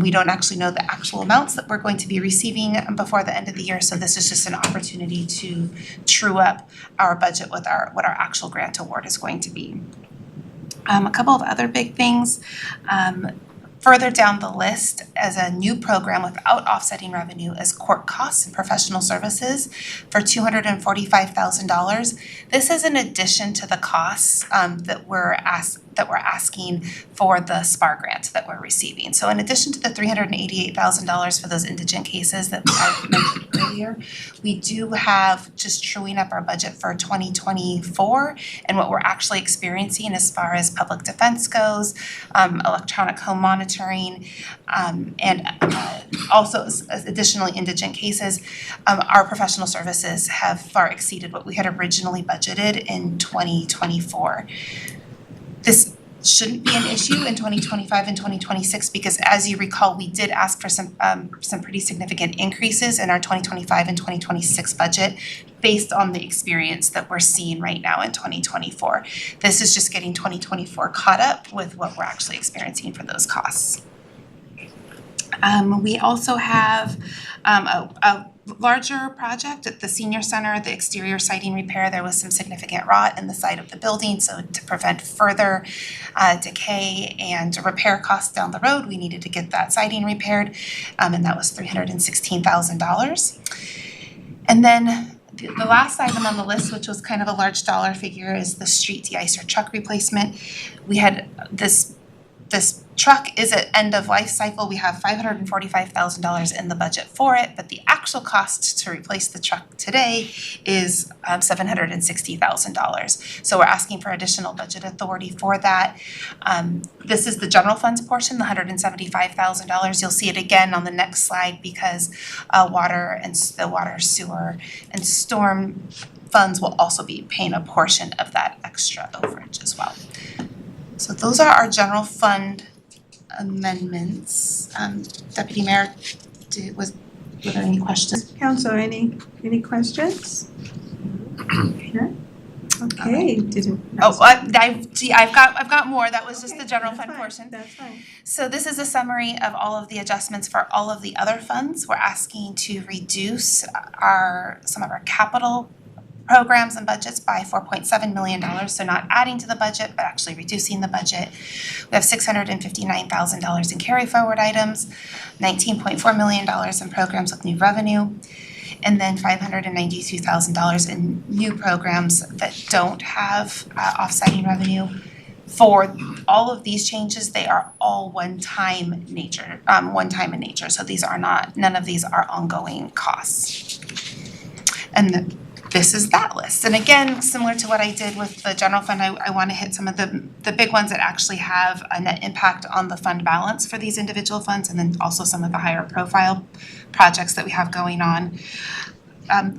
we don't actually know the actual amounts that we're going to be receiving before the end of the year. So this is just an opportunity to true up our budget with what our actual grant award is going to be. A couple of other big things. Further down the list, as a new program without offsetting revenue, is court costs and professional services for $245,000. This is in addition to the costs that we're asking for the SPAR grant that we're receiving. So in addition to the $388,000 for those indigent cases that I mentioned earlier, we do have just truing up our budget for 2024 and what we're actually experiencing as far as public defense goes, electronic home monitoring, and also additionally indigent cases. Our professional services have far exceeded what we had originally budgeted in 2024. This shouldn't be an issue in 2025 and 2026 because, as you recall, we did ask for some pretty significant increases in our 2025 and 2026 budget based on the experience that we're seeing right now in 2024. This is just getting 2024 caught up with what we're actually experiencing for those costs. We also have a larger project at the senior center, the exterior siding repair. There was some significant rot in the side of the building, so to prevent further decay and repair costs down the road, we needed to get that siding repaired, and that was $316,000. And then the last item on the list, which was kind of a large dollar figure, is the street de-icer truck replacement. We had this truck is at end of life cycle. We have $545,000 in the budget for it, but the actual cost to replace the truck today is $760,000. So we're asking for additional budget authority for that. This is the general funds portion, the $175,000. You'll see it again on the next slide because water, sewer, and storm funds will also be paying a portion of that extra overage as well. So those are our general fund amendments. Deputy Mayor, were there any questions? Council, any questions? No? Okay, I've got more. That was just the general fund portion. That's fine. So this is a summary of all of the adjustments for all of the other funds. We're asking to reduce some of our capital programs and budgets by $4.7 million, so not adding to the budget, but actually reducing the budget. We have $659,000 in carry forward items, $19.4 million in programs with new revenue, and then $592,000 in new programs that don't have offsetting revenue. For all of these changes, they are all one-time in nature. So none of these are ongoing costs. And this is that list. And again, similar to what I did with the general fund, I want to hit some of the big ones that actually have a net impact on the fund balance for these individual funds, and then also some of the higher profile projects that we have going on.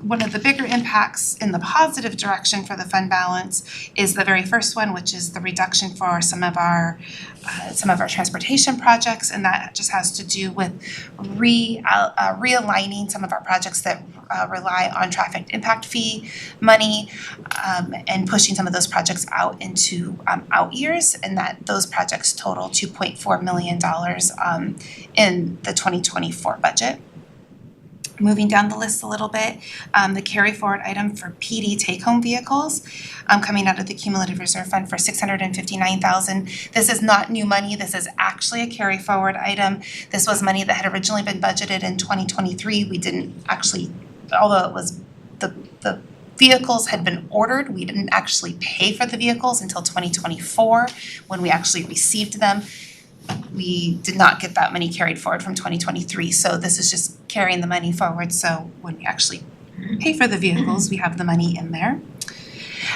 one of the bigger impacts in the positive direction for the fund balance is the very first one, which is the reduction for some of our transportation projects, and that just has to do with realigning some of our projects that rely on traffic impact fee money, and pushing some of those projects out into out years, and that those projects total $2.4 million in the 2024 budget. Moving down the list a little bit, the carry forward item for PD take-home vehicles, coming out of the cumulative reserve fund for $659,000. This is not new money, this is actually a carry forward item. This was money that had originally been budgeted in 2023. We didn't actually, although it was the vehicles had been ordered, we didn't actually pay for the vehicles until 2024 when we actually received them. We did not get that money carried forward from 2023, so this is just carrying the money forward, so when we actually pay for the vehicles, we have the money in there.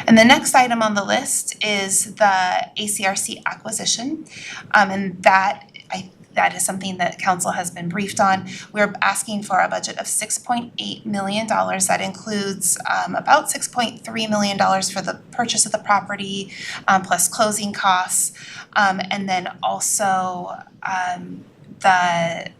And the next item on the list is the ACRC acquisition, and that is something that council has been briefed on. We're asking for a budget of $6.8 million. That includes about $6.3 million for the purchase of the property, plus closing costs, and then also the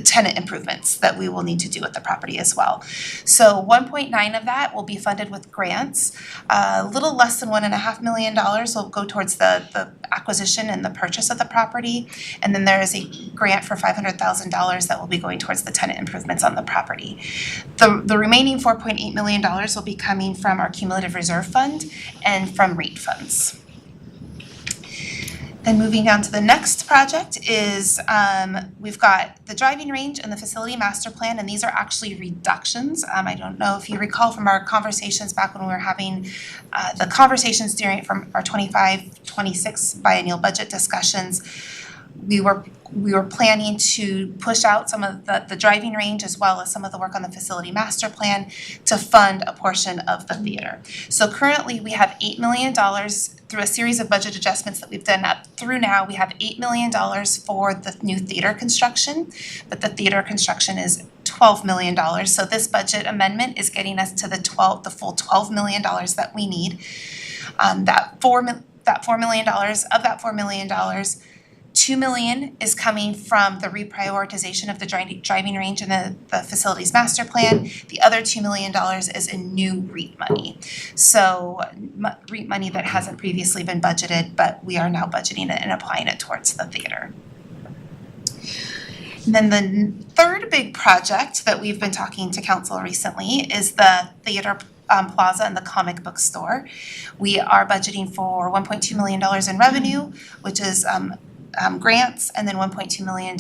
tenant improvements that we will need to do with the property as well. So 1.9 of that will be funded with grants. A little less than $1.5 million will go towards the acquisition and the purchase of the property. And then there is a grant for $500,000 that will be going towards the tenant improvements on the property. The remaining $4.8 million will be coming from our cumulative reserve fund and from REIT funds. Then moving down to the next project is we've got the driving range and the facility master plan, and these are actually reductions. I don't know if you recall from our conversations back when we were having the conversations from our 25-26 biennial budget discussions. We were planning to push out some of the driving range as well as some of the work on the facility master plan to fund a portion of the theater. So currently we have $8 million through a series of budget adjustments that we've done up through now. We have $8 million for the new theater construction, but the theater construction is $12 million. So this budget amendment is getting us to the full $12 million that we need. That $4 million, of that $4 million, $2 million is coming from the reprioritization of the driving range and the facilities master plan. The other $2 million is in new REIT money. So REIT money that hasn't previously been budgeted, but we are now budgeting it and applying it towards the theater. And then the third big project that we've been talking to council recently is the theater plaza and the comic book store. We are budgeting for $1.2 million in revenue, which is grants, and then $1.2 million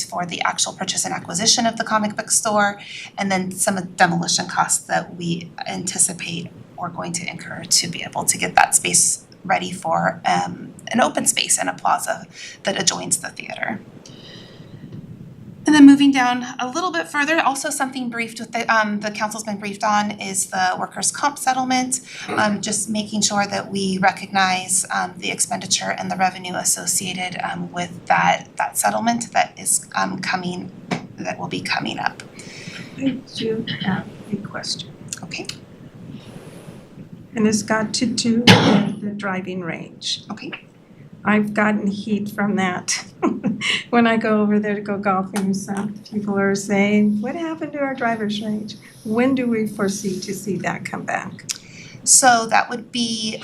for the actual purchase and acquisition of the comic book store, and then some demolition costs that we anticipate we're going to incur to be able to get that space ready for an open space and a plaza that adjoins the theater. And then moving down a little bit further, also something briefed with the council's been briefed on is the workers' comp settlement. Just making sure that we recognize the expenditure and the revenue associated with that settlement that is that will be coming up. I do have a question. Okay. And it's got to do with the driving range. Okay. I've gotten heat from that. When I go over there to go golfing, some people are saying, what happened to our driver's range? When do we foresee to see that come back? So that would be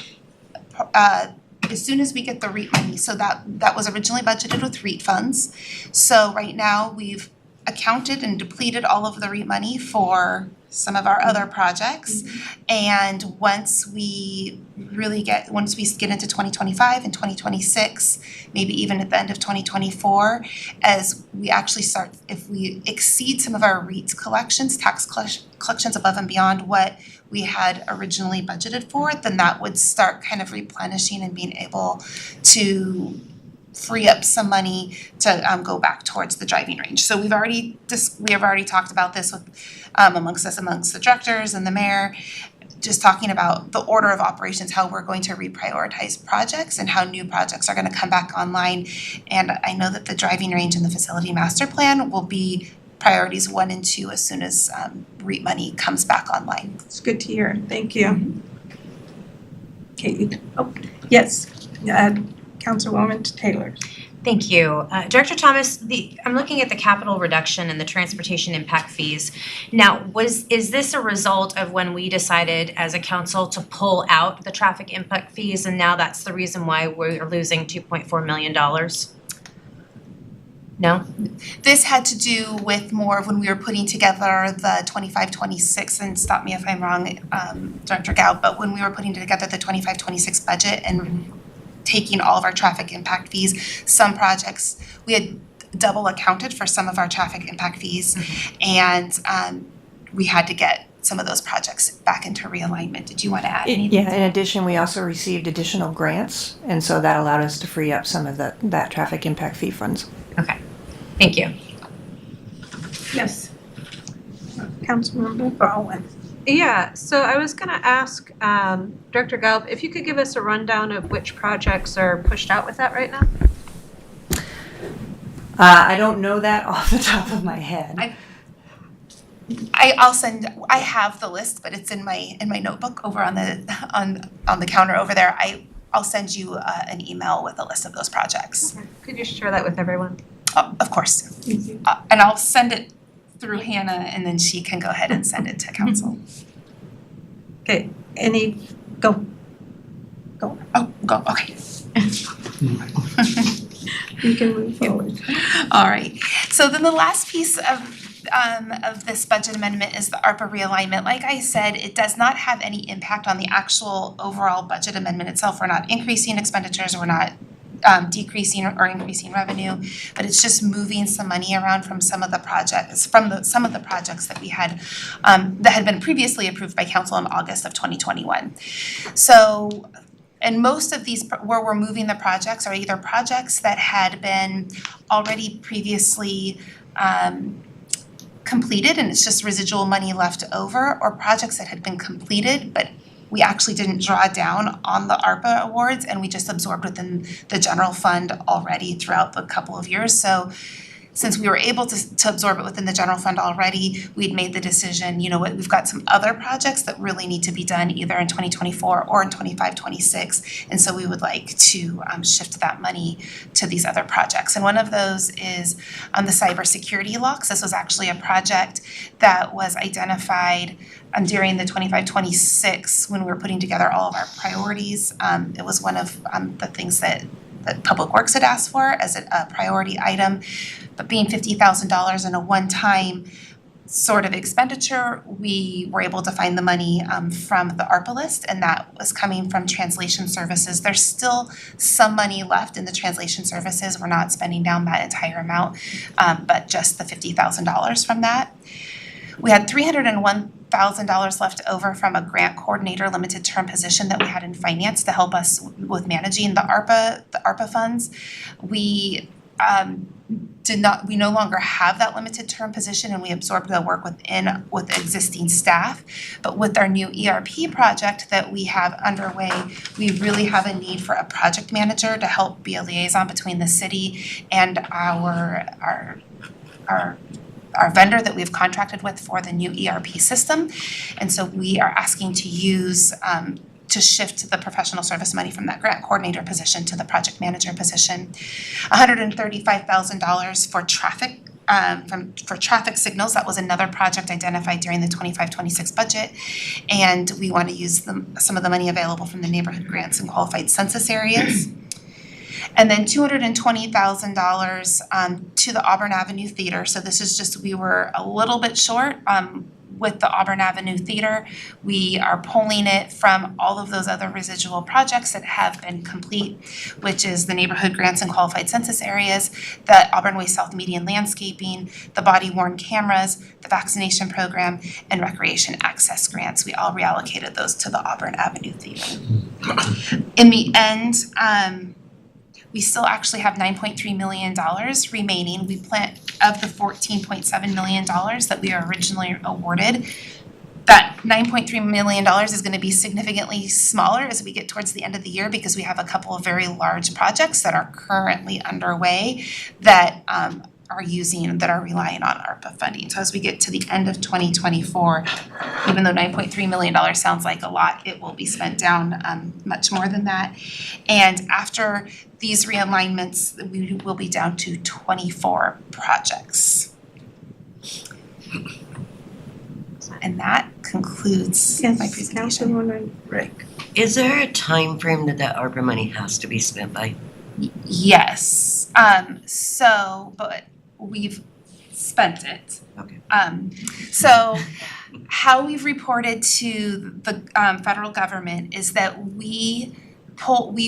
as soon as we get the REIT money. So that was originally budgeted with REIT funds. So right now we've accounted and depleted all of the REIT money for some of our other projects. And once we get into 2025 and 2026, maybe even at the end of 2024, as we actually start, if we exceed some of our REIT collections, tax collections above and beyond what we had originally budgeted for, then that would start kind of replenishing and being able to free up some money to go back towards the driving range. So we have already talked about this with amongst the directors and the mayor, just talking about the order of operations, how we're going to reprioritize projects and how new projects are going to come back online. And I know that the driving range and the facility master plan will be priorities 1 and 2 as soon as REAP money comes back online. It's good to hear. Thank you. Okay, yes, Councilwoman Taylor. Thank you. Director Thomas, I'm looking at the capital reduction and the transportation impact fees. Now, is this a result of when we decided as a council to pull out the traffic impact fees, and now that's the reason why we're losing $2.4 million? No? This had to do with more of when we were putting together the 25-26, and stop me if I'm wrong, Director Gao, but when we were putting together the 25-26 budget and taking all of our traffic impact fees, some projects, we had double accounted for some of our traffic impact fees, and we had to get some of those projects back into realignment. Did you want to add anything? Yeah, in addition, we also received additional grants, and so that allowed us to free up some of that traffic impact fee funds. Okay, thank you. Yes. Councilmember Baldwin. Yeah, so I was gonna ask Director Gelb if you could give us a rundown of which projects are pushed out with that right now? I don't know that off the top of my head. I have the list, but it's in my notebook over on the counter over there. I'll send you an email with a list of those projects. Okay. Could you share that with everyone? Of course. And I'll send it through Hannah, and then she can go ahead and send it to council. Okay, go, okay. you can move forward. All right, so then the last piece of this budget amendment is the ARPA realignment. Like I said, it does not have any impact on the actual overall budget amendment itself. We're not increasing expenditures, we're not decreasing or increasing revenue, but it's just moving some money around from some of the projects that we had that had been previously approved by council in August of 2021. So, and most of these where we're moving the projects are either projects that had been already previously completed and it's just residual money left over, or projects that had been completed but we actually didn't draw down on the ARPA awards and we just absorbed within the general fund already throughout the couple of years. So since we were able to absorb it within the general fund already, we'd made the decision, you know what, we've got some other projects that really need to be done either in 2024 or in 25-26. And so we would like to shift that money to these other projects. And one of those is the cybersecurity locks. This was actually a project that was identified during the 25-26 when we were putting together all of our priorities. It was one of the things that Public Works had asked for as a priority item, but being $50,000 in a one-time sort of expenditure, we were able to find the money from the ARPA list, and that was coming from translation services. There's still some money left in the translation services. We're not spending down that entire amount, but just the $50,000 from that. We had $301,000 left over from a grant coordinator limited term position that we had in finance to help us with managing the ARPA funds. We no longer have that limited term position, and we absorbed the work with existing staff. But with our new ERP project that we have underway, we really have a need for a project manager to help be a liaison between the city and our vendor that we've contracted with for the new ERP system. And so we are asking to use to shift the professional service money from that grant coordinator position to the project manager position. $135,000 for traffic for traffic signals. That was another project identified during the 25-26 budget. And we want to use some of the money available from the neighborhood grants in qualified census areas. And then $220,000 to the Auburn Avenue Theater. So this is just, we were a little bit short with the Auburn Avenue Theater. We are pulling it from all of those other residual projects that have been complete, which is the neighborhood grants and qualified census areas, the Auburn Way South median landscaping, the body worn cameras, the vaccination program, and recreation access grants. We all reallocated those to the Auburn Avenue Theater. In the end, we still actually have $9.3 million remaining. We plan of the $14.7 million that we were originally awarded. That $9.3 million is going to be significantly smaller as we get towards the end of the year because we have a couple of very large projects that are currently underway that are using that are relying on ARPA funding. So as we get to the end of 2024, even though $9.3 million sounds like a lot, it will be spent down much more than that. And after these realignments, we will be down to 24 projects. And that concludes my presentation. Councilwoman Rick. Is there a time frame that ARPA money has to be spent by? Yes, but we've spent it. Okay. So how we've reported to the federal government is that we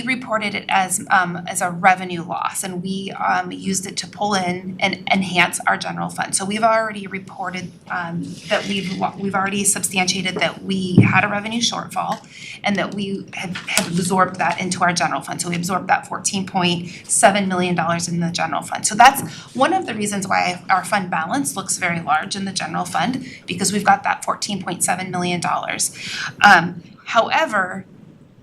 reported it as a revenue loss, and we used it to pull in and enhance our general fund. So we've already reported that we've already substantiated that we had a revenue shortfall and that we had absorbed that into our general fund. So we absorbed that $14.7 million in the general fund. So that's one of the reasons why our fund balance looks very large in the general fund, because we've got that $14.7 million. However,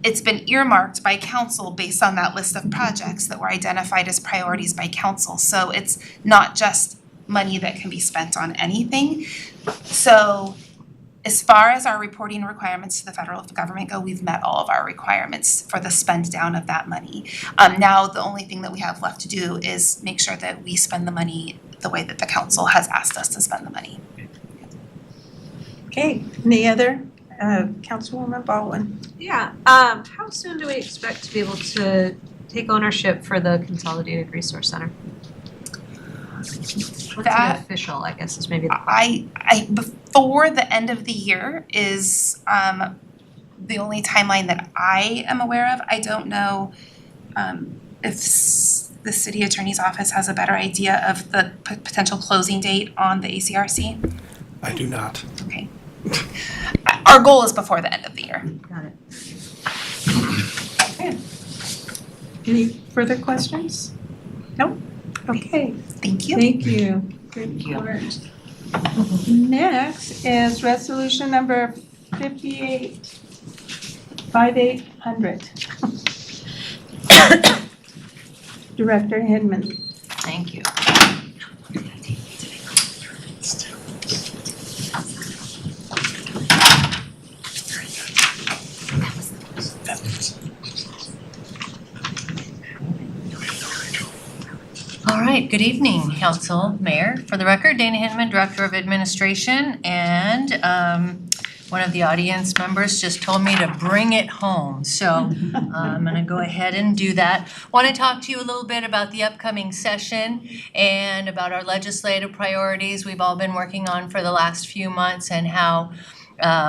it's been earmarked by council based on that list of projects that were identified as priorities by council. So it's not just money that can be spent on anything. So as far as our reporting requirements to the federal government go, we've met all of our requirements for the spend down of that money. Now the only thing that we have left to do is make sure that we spend the money the way that the council has asked us to spend the money. Okay, any other? Councilwoman Baldwin. Yeah, how soon do we expect to be able to take ownership for the Consolidated Resource Center? What's the official, I guess, is maybe the question. I before the end of the year is the only timeline that I am aware of. I don't know if the city attorney's office has a better idea of the potential closing date on the ACRC. I do not. Okay. Our goal is before the end of the year. Got it. Okay. Any further questions? Nope. Okay. Thank you. Thank you. Good report. Next is resolution number 5800. Director Hinman. Thank you. All right, good evening, Council, Mayor. For the record, Dana Hinman, Director of Administration, and one of the audience members just told me to bring it home. So I'm gonna go ahead and do that. Want to talk to you a little bit about the upcoming session and about our legislative priorities we've all been working on for the last few months, and how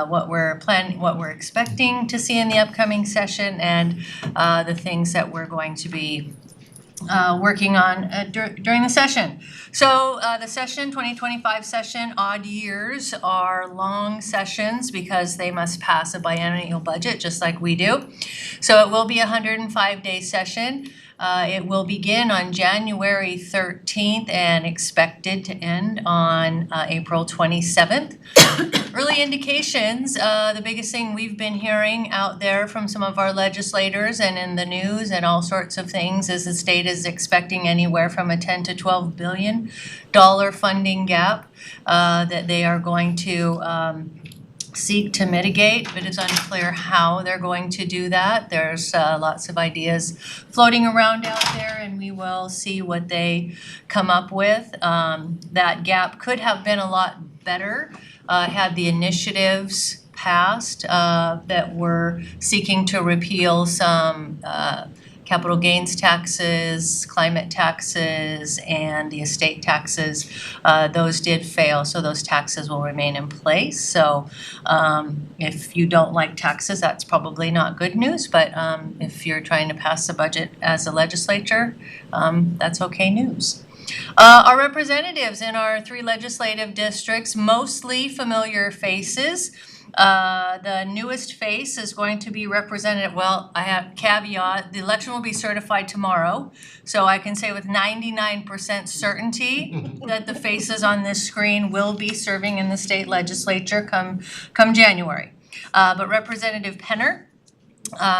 what we're expecting to see in the upcoming session, and the things that we're going to be working on during the session. So the session, 2025 session, odd years are long sessions because they must pass a biennial budget just like we do. So it will be a 105-day session. It will begin on January 13th and expected to end on April 27th. Early indications, the biggest thing we've been hearing out there from some of our legislators and in the news and all sorts of things is the state is expecting anywhere from a $10 to $12 billion funding gap that they are going to seek to mitigate, but it's unclear how they're going to do that. There's lots of ideas floating around out there, and we will see what they come up with. That gap could have been a lot better had the initiatives passed that were seeking to repeal some capital gains taxes, climate taxes, and the estate taxes. Those did fail, so those taxes will remain in place. So if you don't like taxes, that's probably not good news, but if you're trying to pass a budget as a legislature, that's okay news. Our representatives in our 3 legislative districts, mostly familiar faces. The newest face is going to be Representative, well, I have caveat, the election will be certified tomorrow. So I can say with 99% certainty that the faces on this screen will be serving in the state legislature come January. But Representative Penner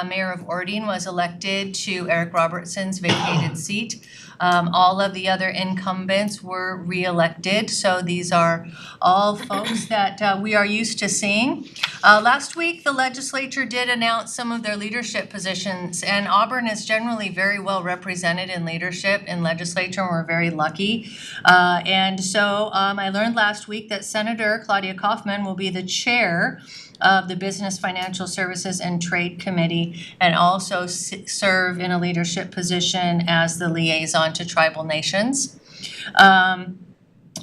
Mayor of Ordine was elected to Eric Robertson's vacated seat. All of the other incumbents were re-elected, so these are all folks that we are used to seeing. Last week, the legislature did announce some of their leadership positions, and Auburn is generally very well represented in leadership in legislature, and we're very lucky. And so I learned last week that Senator Claudia Kaufman will be the chair of the Business, Financial Services, and Trade Committee, and also serve in a leadership position as the liaison to tribal nations.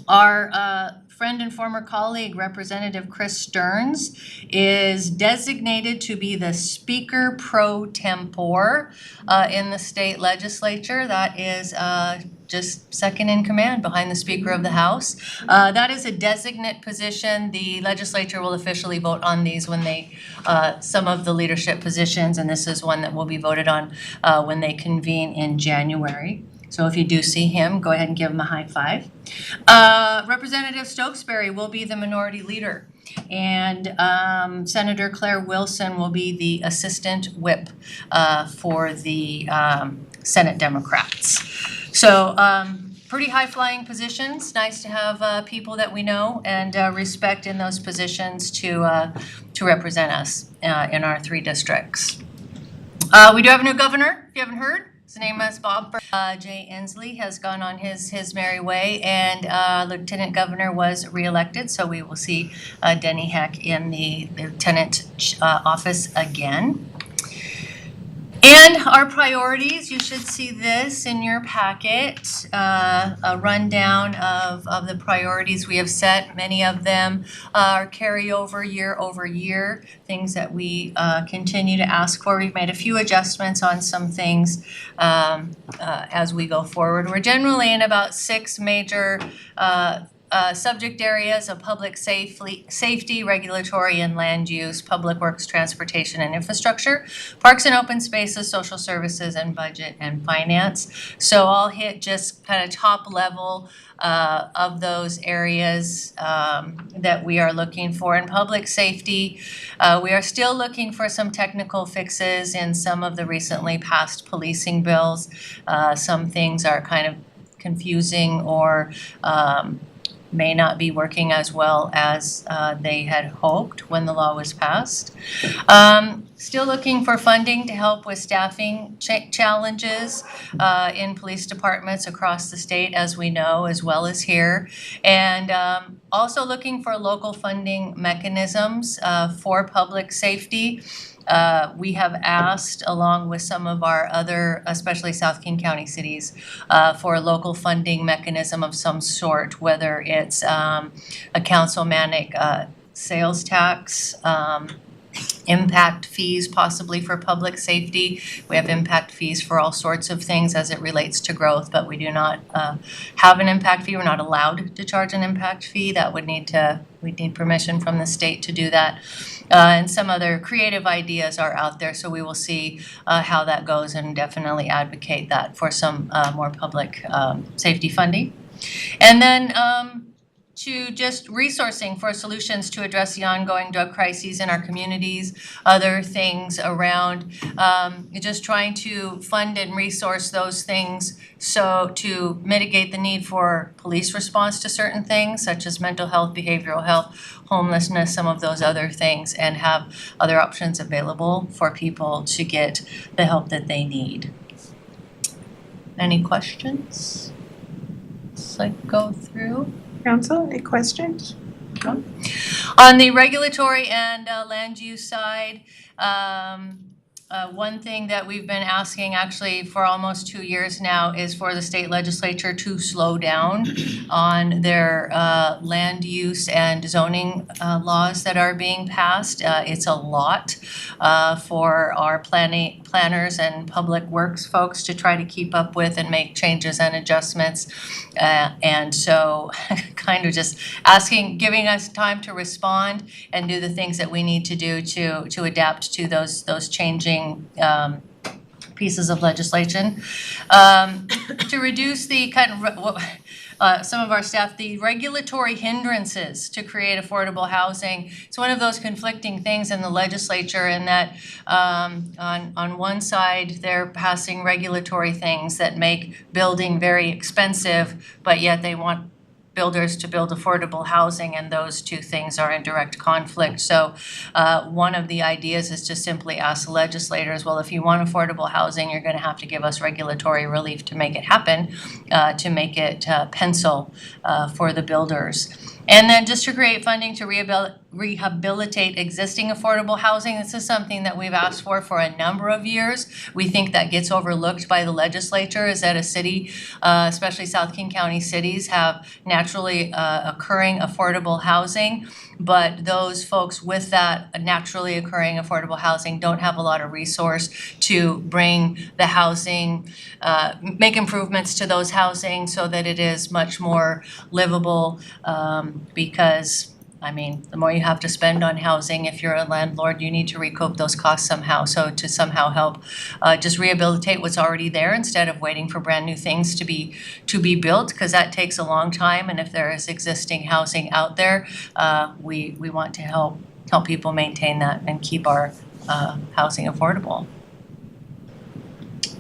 Our friend and former colleague, Representative Chris Stearns, is designated to be the Speaker pro tempore in the state legislature. That is just second in command behind the Speaker of the House. That is a designate position. The legislature will officially vote on these when they, some of the leadership positions, and this is one that will be voted on when they convene in January. So if you do see him, go ahead and give him a high five. Representative Stokesbury will be the minority leader, and Senator Claire Wilson will be the assistant whip for the Senate Democrats. So pretty high-flying positions. Nice to have people that we know and respect in those positions to represent us in our 3 districts. We do have a new governor, if you haven't heard. His name is Bob. Jay Inslee has gone on his merry way, and Lieutenant Governor was reelected, so we will see Denny Heck in the lieutenant office again. And our priorities, you should see this in your packet, a rundown of the priorities we have set. Many of them are carryover year over year, things that we continue to ask for. We've made a few adjustments on some things as we go forward. We're generally in about 6 major subject areas of public safety, regulatory and land use, public works, transportation and infrastructure, parks and open spaces, social services, and budget and finance. So I'll hit just kind of top level of those areas that we are looking for. In public safety, we are still looking for some technical fixes in some of the recently passed policing bills. Some things are kind of confusing or may not be working as well as they had hoped when the law was passed. Still looking for funding to help with staffing challenges in police departments across the state, as we know, as well as here. And also looking for local funding mechanisms for public safety. We have asked, along with some of our other, especially South King County cities, for a local funding mechanism of some sort, whether it's a councilmanic sales tax, impact fees possibly for public safety. We have impact fees for all sorts of things as it relates to growth, but we do not have an impact fee. We're not allowed to charge an impact fee. That would need we'd need permission from the state to do that. And some other creative ideas are out there, so we will see how that goes and definitely advocate that for some more public safety funding. And then to just resourcing for solutions to address the ongoing drug crises in our communities, other things around just trying to fund and resource those things so to mitigate the need for police response to certain things such as mental health, behavioral health, homelessness, some of those other things, and have other options available for people to get the help that they need. Any questions? Let's go through. Council, any questions? On the regulatory and land use side, one thing that we've been asking actually for almost 2 years now is for the state legislature to slow down on their land use and zoning laws that are being passed. It's a lot for our planners and public works folks to try to keep up with and make changes and adjustments. And so kind of just giving us time to respond and do the things that we need to do to adapt to those changing pieces of legislation. To reduce the kind of some of our staff, the regulatory hindrances to create affordable housing. It's one of those conflicting things in the legislature in that on one side, they're passing regulatory things that make building very expensive, but yet they want builders to build affordable housing, and those two things are in direct conflict. So one of the ideas is to simply ask the legislators, well, if you want affordable housing, you're going to have to give us regulatory relief to make it happen, to make it pencil for the builders. And then just to create funding to rehabilitate existing affordable housing. This is something that we've asked for a number of years. We think that gets overlooked by the legislature, is that a city, especially South King County cities, have naturally occurring affordable housing. But those folks with that naturally occurring affordable housing don't have a lot of resource to bring the housing, make improvements to those housing so that it is much more livable, because I mean, the more you have to spend on housing, if you're a landlord, you need to recoup those costs somehow. So to somehow help just rehabilitate what's already there instead of waiting for brand new things to be built, because that takes a long time. And if there is existing housing out there, we want to help people maintain that and keep our housing affordable.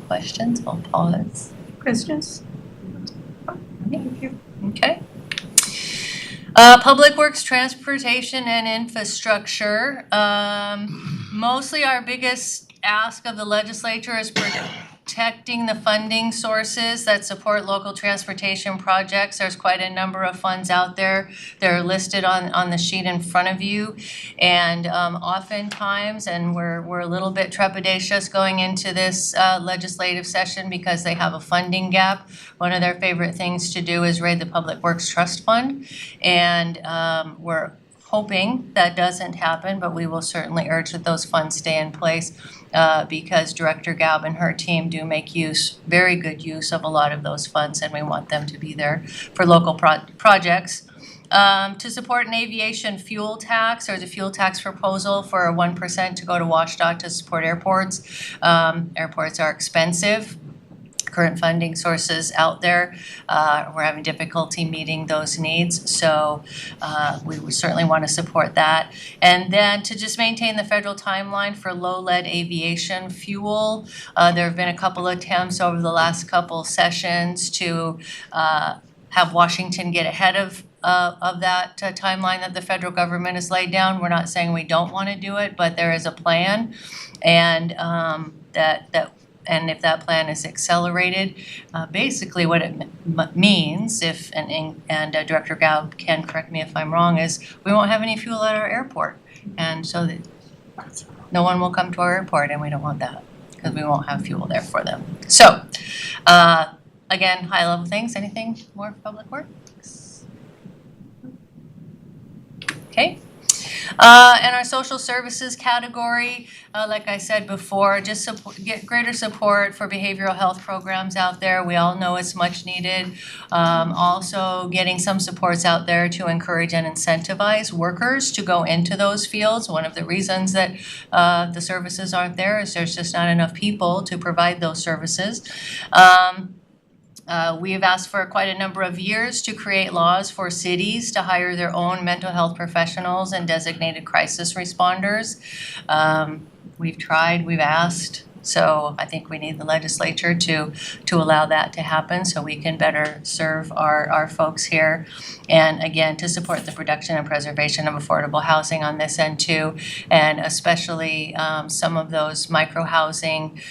Questions? I'll pause. Questions? Thank you. Okay. Public Works, Transportation, and Infrastructure. Mostly our biggest ask of the legislature is protecting the funding sources that support local transportation projects. There's quite a number of funds out there. They're listed on the sheet in front of you. And oftentimes, and we're a little bit trepidatious going into this legislative session because they have a funding gap. One of their favorite things to do is raid the Public Works Trust Fund. And we're hoping that doesn't happen, but we will certainly urge that those funds stay in place because Director Gaub and her team do make very good use of a lot of those funds, and we want them to be there for local projects. To support an aviation fuel tax, there's a fuel tax proposal for 1% to go to WashDOT to support airports. Airports are expensive. Current funding sources out there, we're having difficulty meeting those needs, so we would certainly want to support that. And then to just maintain the federal timeline for low-lead aviation fuel. There have been a couple of attempts over the last couple sessions to have Washington get ahead of that timeline that the federal government has laid down. We're not saying we don't want to do it, but there is a plan, and and if that plan is accelerated, basically what it means, Director Gaub can correct me if I'm wrong, is we won't have any fuel at our airport. And so that no one will come to our airport, and we don't want that because we won't have fuel there for them. So, again, high level things. Anything more for Public Works? Okay. And our social services category, like I said before, just get greater support for behavioral health programs out there. We all know it's much needed. Also getting some supports out there to encourage and incentivize workers to go into those fields. One of the reasons that the services aren't there is there's just not enough people to provide those services. We have asked for quite a number of years to create laws for cities to hire their own mental health professionals and designated crisis responders. We've tried, we've asked, so I think we need the legislature to allow that to happen so we can better serve our folks here. And again, to support the production and preservation of affordable housing on this end too, and especially some of those micro-housing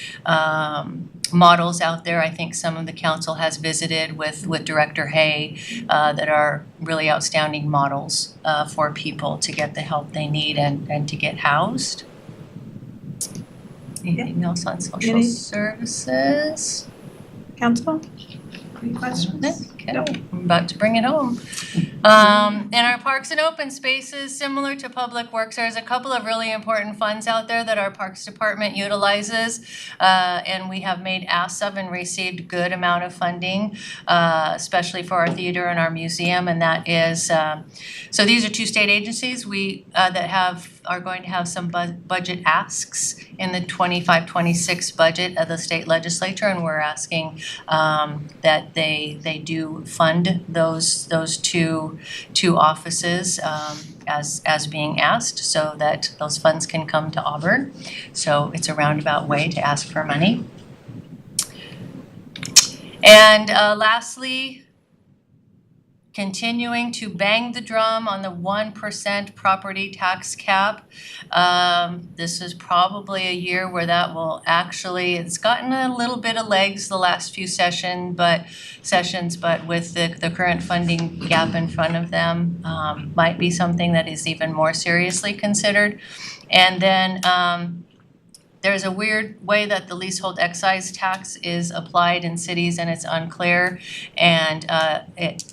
models out there. I think some of the council has visited with Director Hay that are really outstanding models for people to get the help they need and to get housed. Anything else on social services? Council? Any questions? Okay, I'm about to bring it home. In our parks and open spaces, similar to Public Works, there's a couple of really important funds out there that our Parks Department utilizes. And we have made asks of and received good amount of funding, especially for our theater and our museum. And that is, so these are two state agencies that are going to have some budget asks in the 25-26 budget of the state legislature, and we're asking that they do fund those two offices as being asked, so that those funds can come to Auburn. So it's a roundabout way to ask for money. And lastly, continuing to bang the drum on the 1% property tax cap. This is probably a year where that will it's gotten a little bit of legs the last few sessions, but with the current funding gap in front of them, might be something that is even more seriously considered. And then there's a weird way that the leasehold excise tax is applied in cities, and it's unclear, and it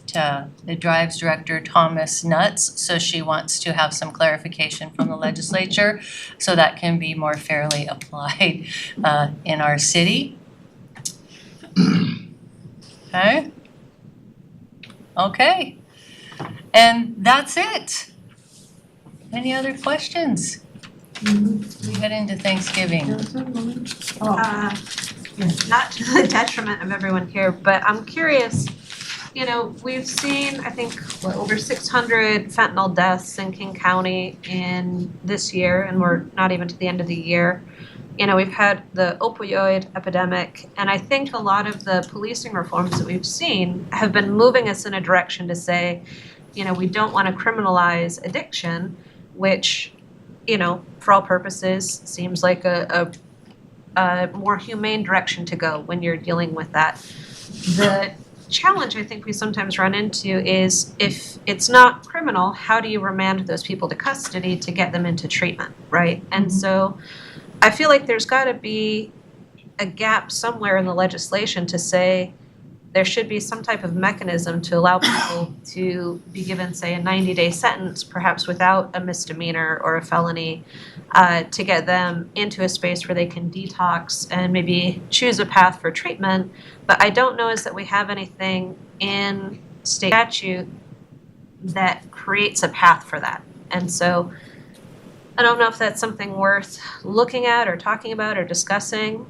drives Director Thomas nuts. So she wants to have some clarification from the legislature so that can be more fairly applied in our city. Okay, and that's it. Any other questions? We head into Thanksgiving. Not to the detriment of everyone here, but I'm curious, we've seen, I think, over 600 fentanyl deaths in King County in this year, and we're not even to the end of the year. We've had the opioid epidemic, and I think a lot of the policing reforms that we've seen have been moving us in a direction to say, we don't want to criminalize addiction, which for all purposes, seems like a more humane direction to go when you're dealing with that. The challenge I think we sometimes run into is if it's not criminal, how do you remand those people to custody to get them into treatment, right? And so I feel like there's got to be a gap somewhere in the legislation to say there should be some type of mechanism to allow people to be given, say, a 90-day sentence, perhaps without a misdemeanor or a felony, to get them into a space where they can detox and maybe choose a path for treatment. But I don't know is that we have anything in state statute that creates a path for that. And so I don't know if that's something worth looking at or talking about or discussing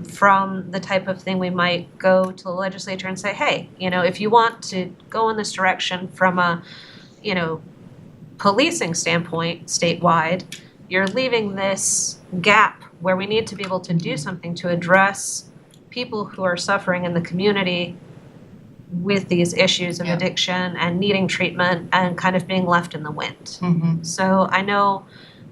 from the type of thing we might go to the legislature and say, hey, if you want to go in this direction from a, policing standpoint statewide, you're leaving this gap where we need to be able to do something to address people who are suffering in the community with these issues of addiction and needing treatment and kind of being left in the wind. So I know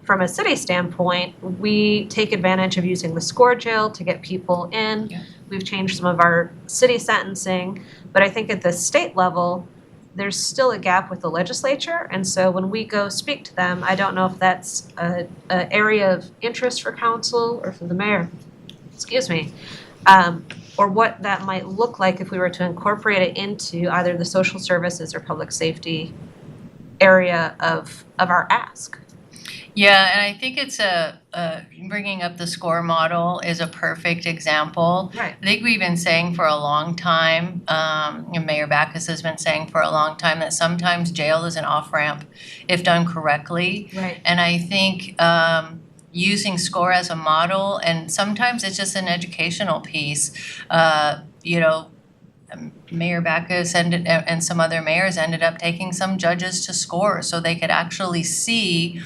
from a city standpoint, we take advantage of using the score jail to get people in. We've changed some of our city sentencing, but I think at the state level, there's still a gap with the legislature. And so when we go speak to them, I don't know if that's an area of interest for council or for the mayor, or what that might look like if we were to incorporate it into either the social services or public safety area of our ask. Yeah, and I think it's bringing up the SCORE model is a perfect example. Right. I think we've been saying for a long time, and Mayor Backus has been saying for a long time, that sometimes jail is an off-ramp if done correctly. Right. And I think using SCORE as a model, and sometimes it's just an educational piece, Mayor Backus and some other mayors ended up taking some judges to SCORE so they could actually see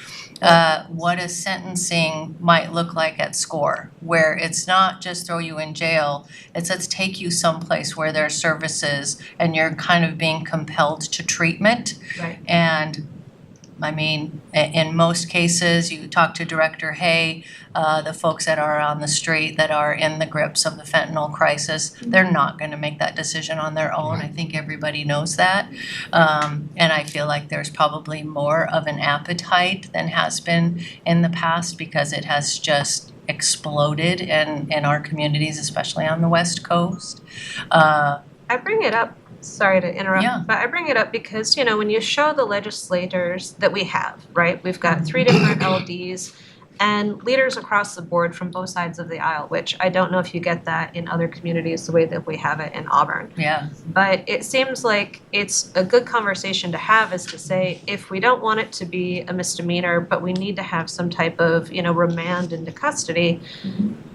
what a sentencing might look like at SCORE, where it's not just throw you in jail, it's let's take you someplace where there's services and you're kind of being compelled to treatment. Right. And I mean, in most cases, you talk to Director Hay, the folks that are on the street that are in the grips of the fentanyl crisis, they're not going to make that decision on their own. I think everybody knows that. And I feel like there's probably more of an appetite than has been in the past because it has just exploded in our communities, especially on the West Coast. I bring it up sorry to interrupt, Yeah. but I bring it up because, you know, when you show the legislators that we have, right? We've got 3 different LDs and leaders across the board from both sides of the aisle, which I don't know if you get that in other communities the way that we have it in Auburn. Yeah. But it seems like it's a good conversation to have, is to say, if we don't want it to be a misdemeanor, but we need to have some type of, you know, remand into custody,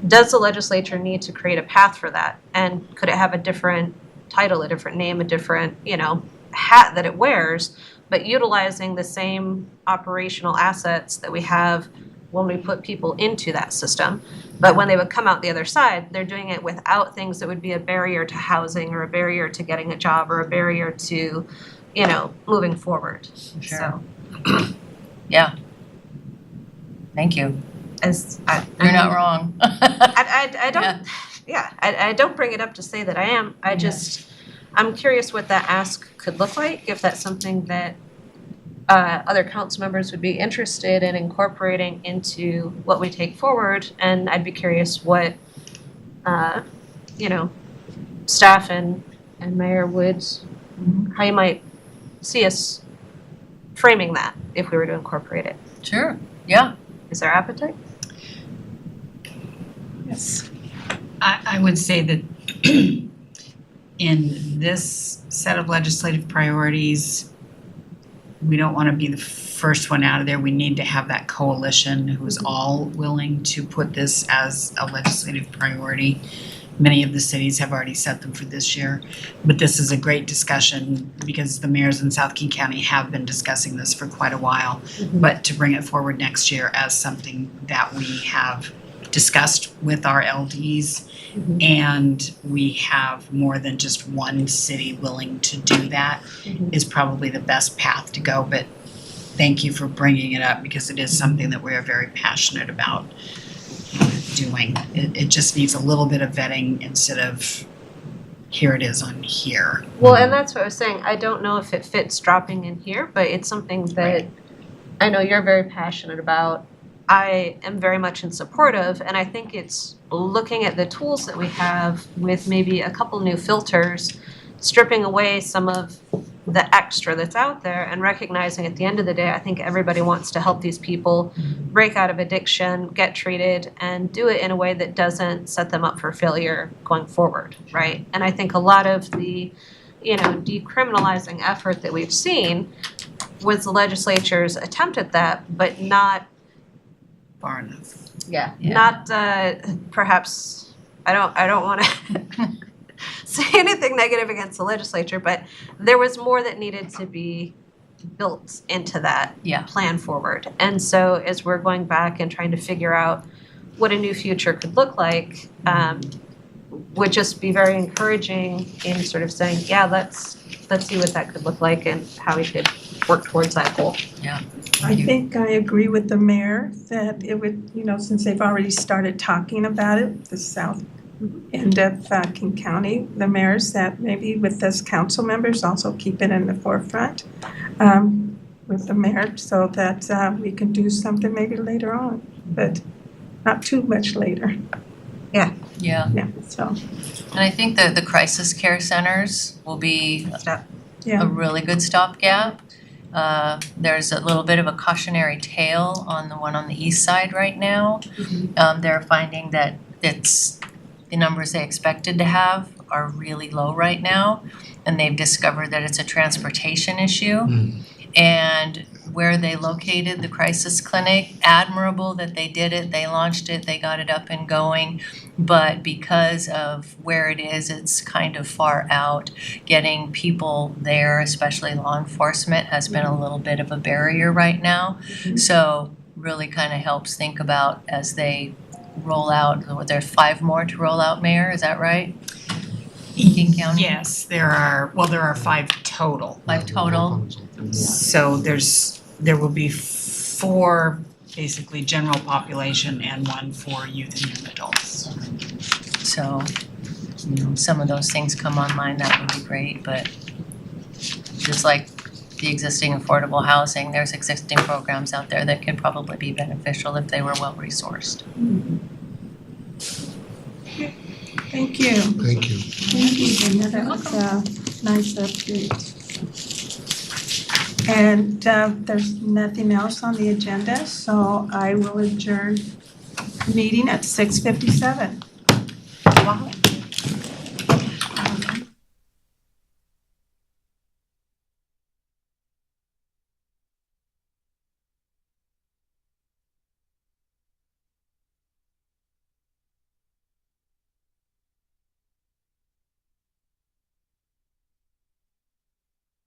does the legislature need to create a path for that? And could it have a different title, a different name, a different, you know, hat that it wears, but utilizing the same operational assets that we have when we put people into that system? But when they would come out the other side, they're doing it without things that would be a barrier to housing or a barrier to getting a job or a barrier to, you know, moving forward. Sure. So Yeah. Thank you. as You're not wrong. I don't Yeah. I don't bring it up to say that I am. I just I'm curious what that ask could look like, if that's something that other council members would be interested in incorporating into what we take forward, and I'd be curious what you know, staff and Mayor Woods, how you might see us framing that if we were to incorporate it. Sure. Yeah. Is there appetite? Yes. I would say that in this set of legislative priorities, we don't want to be the first one out of there. We need to have that coalition who's all willing to put this as a legislative priority. Many of the cities have already set them for this year, but this is a great discussion because the mayors in South King County have been discussing this for quite a while. But to bring it forward next year as something that we have discussed with our LDs, and we have more than just one city willing to do that, is probably the best path to go. But thank you for bringing it up because it is something that we are very passionate about doing. It just needs a little bit of vetting instead of here it is on here. Well, and that's what I was saying. I don't know if it fits dropping in here, but it's something that I know you're very passionate about. I am very much in support of, and I think it's looking at the tools that we have with maybe a couple new filters, stripping away some of the extra that's out there and recognizing at the end of the day, I think everybody wants to help these people break out of addiction, get treated, and do it in a way that doesn't set them up for failure going forward, right? And I think a lot of the, you know, decriminalizing effort that we've seen was the legislature's attempt at that, but not Far enough. Yeah. Yeah. Not perhaps, I don't want to say anything negative against the legislature, but there was more that needed to be built into that plan forward. And so as we're going back and trying to figure out what a new future could look like, would just be very encouraging in sort of saying, yeah, let's see what that could look like and how we could work towards that goal. Yeah. I think I agree with the mayor that it would, you know, since they've already started talking about it, the south end of King County, the mayors, that maybe with us council members also keep it in the forefront with the mayor so that we can do something maybe later on, but not too much later. Yeah. Yeah, so. And I think that the crisis care centers will be a really good stopgap. There's a little bit of a cautionary tale on the one on the east side right now. They're finding that the numbers they expected to have are really low right now, and they've discovered that it's a transportation issue. And where they located the crisis clinic, admirable that they did it, they launched it, they got it up and going. But because of where it is, it's kind of far out. Getting people there, especially law enforcement, has been a little bit of a barrier right now. So really kind of helps think about as they roll out, there's 5 more to roll out, Mayor, is that right? King County? Yes, there are 5 total. 5 total? So there will be 4 basically general population and 1 for youth and young adults. So, you know, some of those things come online, that would be great, but just like the existing affordable housing, there's existing programs out there that could probably be beneficial if they were well resourced. Thank you. Thank you. Thank you, Dana. That was nice update. And there's nothing else on the agenda, so I will adjourn the meeting at 6:57. Wow.